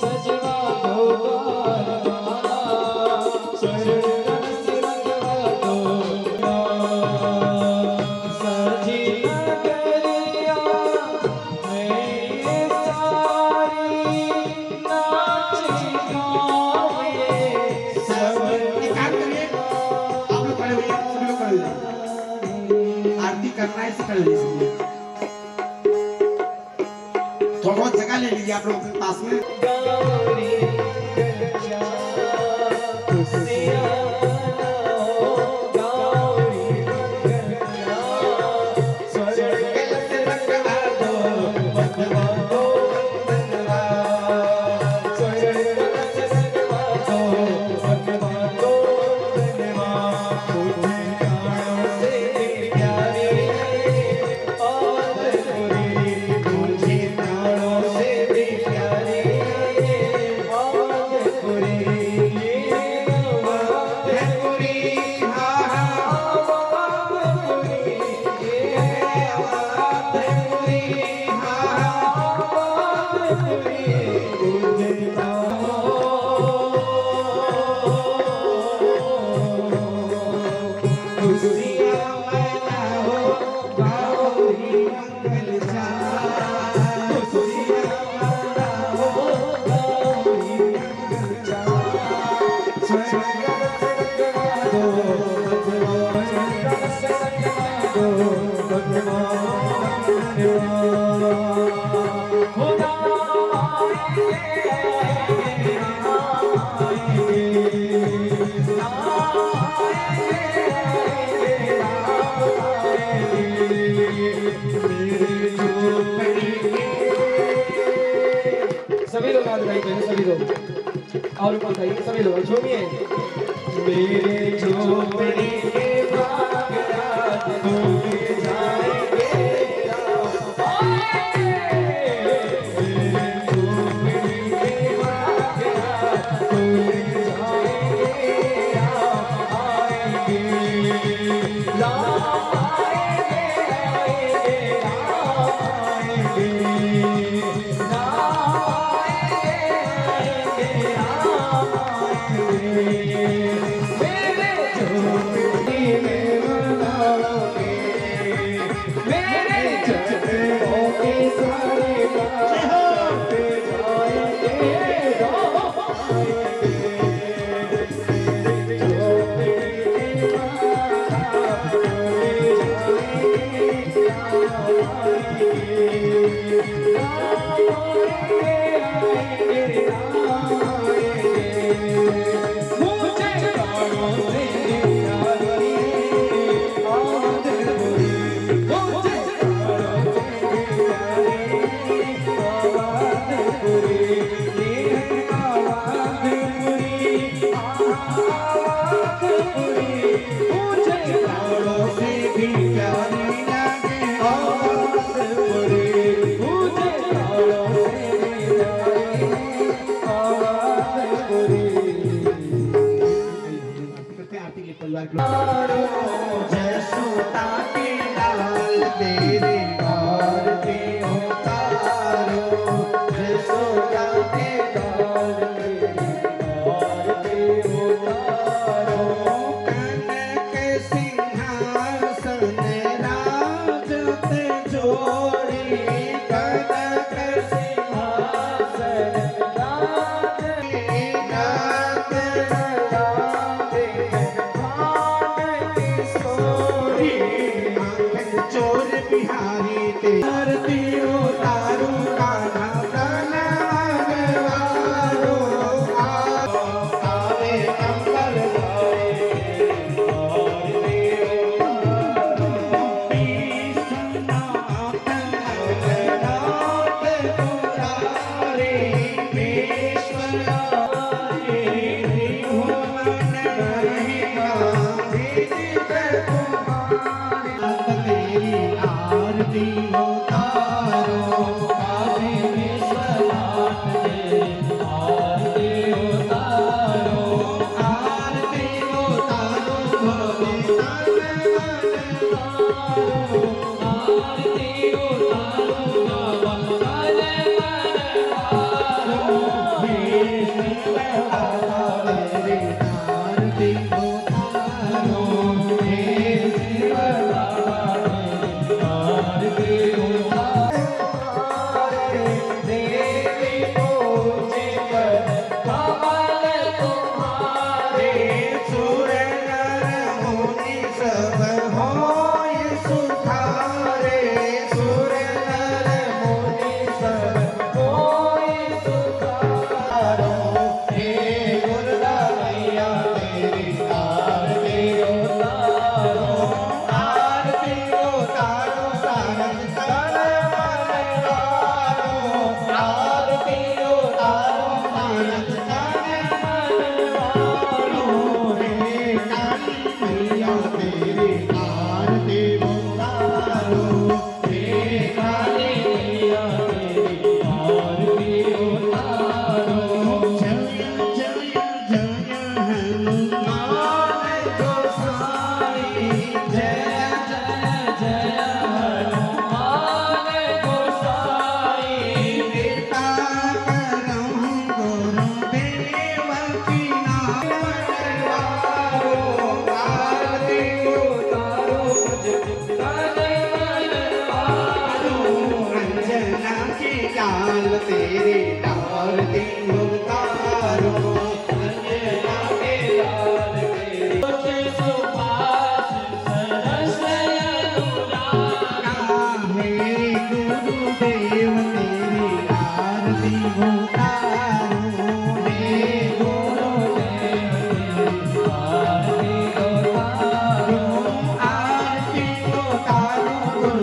A: सजवा दो द्वार द्वार, स्वर्ण कलश रखवा दो द्वार। सजी नगरिया में सारी नाच गावे सब।
B: एक काम करिए, आप लोग खड़े होइए, सभी लोग खड़े होइए। आरती करना है, इसे खड़े होइए सभी। थोड़ा बहुत जगह ले लीजिए आप लोग अपने पास में।
A: गौरी गंजा खुशियाँ गौरी गंजा, स्वर्ण कलश रखवा दो बंधवा दो बंधनवा, स्वर्ण कलश रखवा दो बंधवा दो बंधनवा। तुझे प्राणों से प्यारी और गोरी, तुझे प्राणों से भी प्यारी और गोरी, ये बात है गोरी, हाँ हाँ बात गोरी, ये बात है गोरी, हाँ हाँ बात गोरी। तुझे खुशियाँ मनाओ गौरी मंगल चार, खुशियाँ मनाओ गौरी मंगल चार, स्वर्ण कलश रखवा दो बंधवा, स्वर्ण कलश रखवा दो बंधवा बंधवा। खुदा सभी लोग हाथ उठाइए, सभी लोग और ऊपर उठाइए, सभी लोग झूमिए। मेरे झोपड़ी के बाग रात डूब जाएंगे, मेरे झोपड़ी के बाग रात डूब जाएंगे, आप आएंगे, राम आएंगे, राम आएंगे, राम आएंगे, राम आएंगे।
B: जसोदा के लाल तेरी आरती उतारो, जसोदा के लाल तेरी आरती उतारो। कनक सिंहासन राजत जोड़ी, कनक सिंहासन चोर बिहारी ते आरती उतारो, कान्हा प्रणवारो, आवे अंबर धारे आरती उतारो। विश्वनाथ नाथ पुरारे, विश्वनाथ त्रिभुवन महिमा विदित तुम्हारे। तेरी आरती उतारो, काशी विश्वनाथ तेरी आरती उतारो, आरती उतारो भगवान आरती उतारो भगवान तेरी आरती उतारो, हे शिव तेरी आरती उतारो, अंजना के लाल तेरी सुभाष सरस अनुराग। हे गुरुदेव तेरी आरती उतारो, हे गुरुदेव तेरी आरती उतारो, आरती उतारो गुरुदेव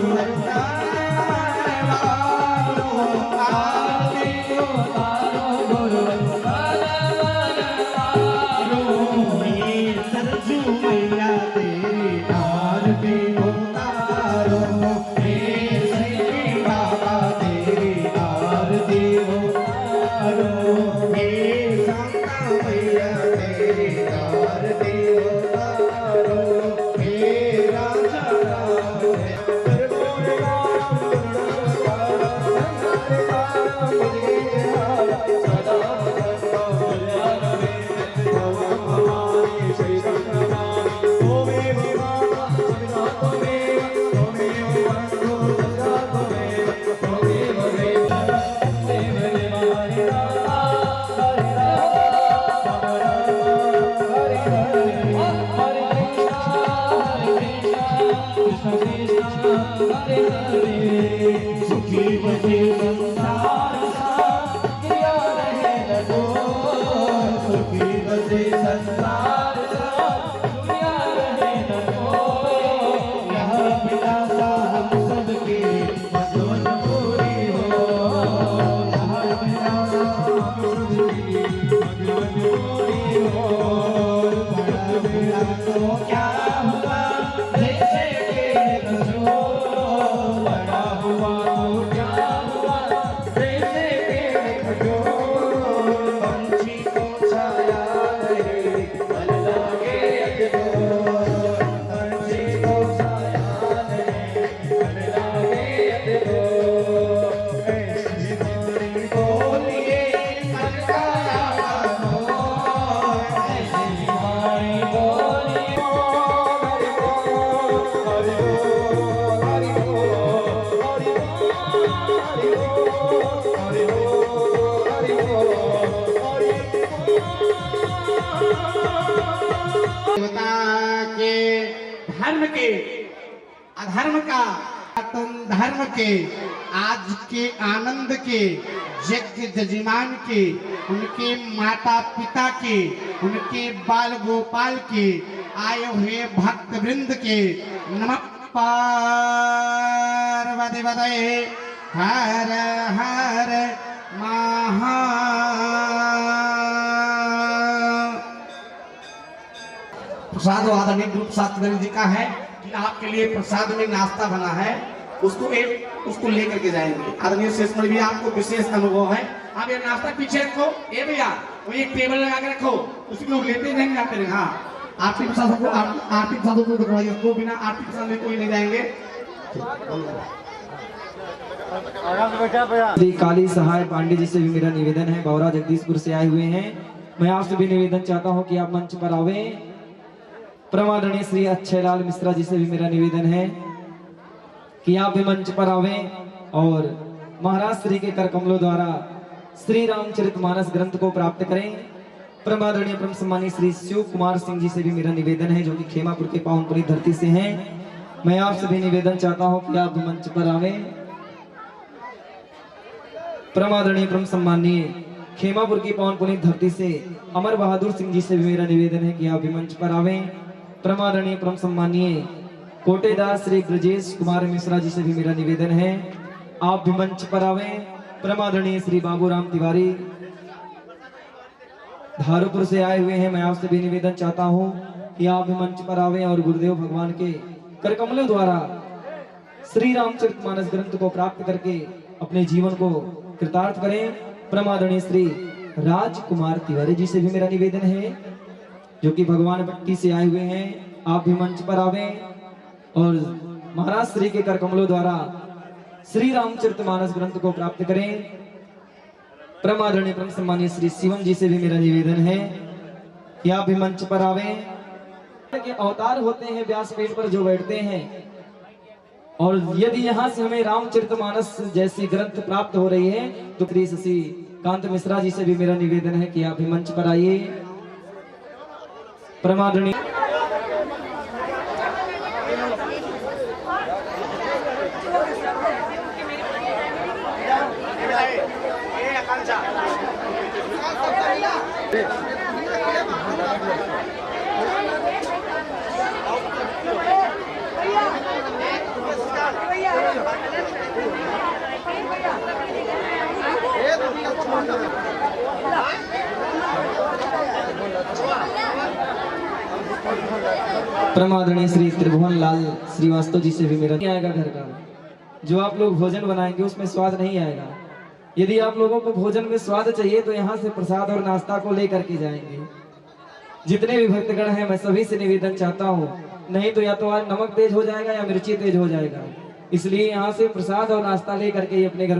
B: पंछी को छाया रहे, मन लागे अजगो। धर्म के अधर्म का धर्म के आज के आनंद के यज्ञ जजमान के उनके माता पिता के उनके बाल गोपाल के आए हुए भक्त वृंद के नमः पार्वती पतये हर हर महा। प्रसाद आदरणीय ग्रुप सातगरी जी का है कि आपके लिए प्रसाद में नाश्ता बना है, उसको लेकर के जाएंगे। आदरणीय शेषमणि भी आपको विशेष अनुभव है। आप ये नाश्ता पीछे रखो, ए भैया वो एक टेबल लगा के रखो, उसमें लोग लेते नहीं जाते हैं। हाँ आरती प्रसाद को आरती प्रसाद को दिखवाइए, उसको बिना आरती प्रसाद में कोई नहीं जाएंगे।
A: श्री काली सहाय पांडे जी से भी मेरा निवेदन है, बौरा जगदीशपुर से आए हुए हैं। मैं आपसे भी निवेदन चाहता हूं कि आप मंच पर आवे। परमादरणीय श्री अक्षयलाल मिश्रा जी से भी मेरा निवेदन है कि आप भी मंच पर आवे और महाराज श्री के कर कमलों द्वारा श्री रामचरितमानस ग्रंथ को प्राप्त करें। परमादरणीय परम सम्मानीय श्री शिव कुमार सिंह जी से भी मेरा निवेदन है, जो कि खेमापुर के पावनपुरी धरती से हैं। मैं आपसे भी निवेदन चाहता हूं कि आप भी मंच पर आवे। परमादरणीय परम सम्मानीय खेमापुर की पावनपुरी धरती से अमर बहादुर सिंह जी से भी मेरा निवेदन है कि आप भी मंच पर आवे। परमादरणीय परम सम्मानीय कोटेदास श्री ब्रजेश कुमार मिश्रा जी से भी मेरा निवेदन है, आप भी मंच पर आवे। परमादरणीय श्री बाबूराम तिवारी धारूपुर से आए हुए हैं। मैं आपसे भी निवेदन चाहता हूं कि आप भी मंच पर आवे और गुरुदेव भगवान के कर कमलों द्वारा श्री रामचरितमानस ग्रंथ को प्राप्त करके अपने जीवन को कृतार्थ करें। परमादरणीय श्री राजकुमार तिवारी जी से भी मेरा निवेदन है, जो कि भगवान भट्टी से आए हुए हैं। आप भी मंच पर आवे और महाराज श्री के कर कमलों द्वारा श्री रामचरितमानस ग्रंथ को प्राप्त करें। परमादरणीय परम सम्मानीय श्री शिवम जी से भी मेरा निवेदन है कि आप भी मंच पर आवे। के अवतार होते हैं व्यासपीठ पर जो बैठते हैं, और यदि यहाँ से हमें रामचरितमानस जैसी ग्रंथ प्राप्त हो रही है तो श्री शशि कांत मिश्रा जी से भी मेरा निवेदन है कि आप भी मंच पर आइए। परमादरणीय परमादरणीय श्री त्रिभुवन लाल श्रीवास्तव जी से भी मेरा नहीं आएगा घर का। जो आप लोग भोजन बनाएंगे उसमें स्वाद नहीं आएगा। यदि आप लोगों को भोजन में स्वाद चाहिए तो यहाँ से प्रसाद और नाश्ता को लेकर के जाएंगे। जितने भी भक्तगण हैं मैं सभी से निवेदन चाहता हूँ, नहीं तो या तो आज नमक तेज हो जाएगा या मिर्ची तेज हो जाएगा, इसलिए यहाँ से प्रसाद और नाश्ता लेकर के अपने घर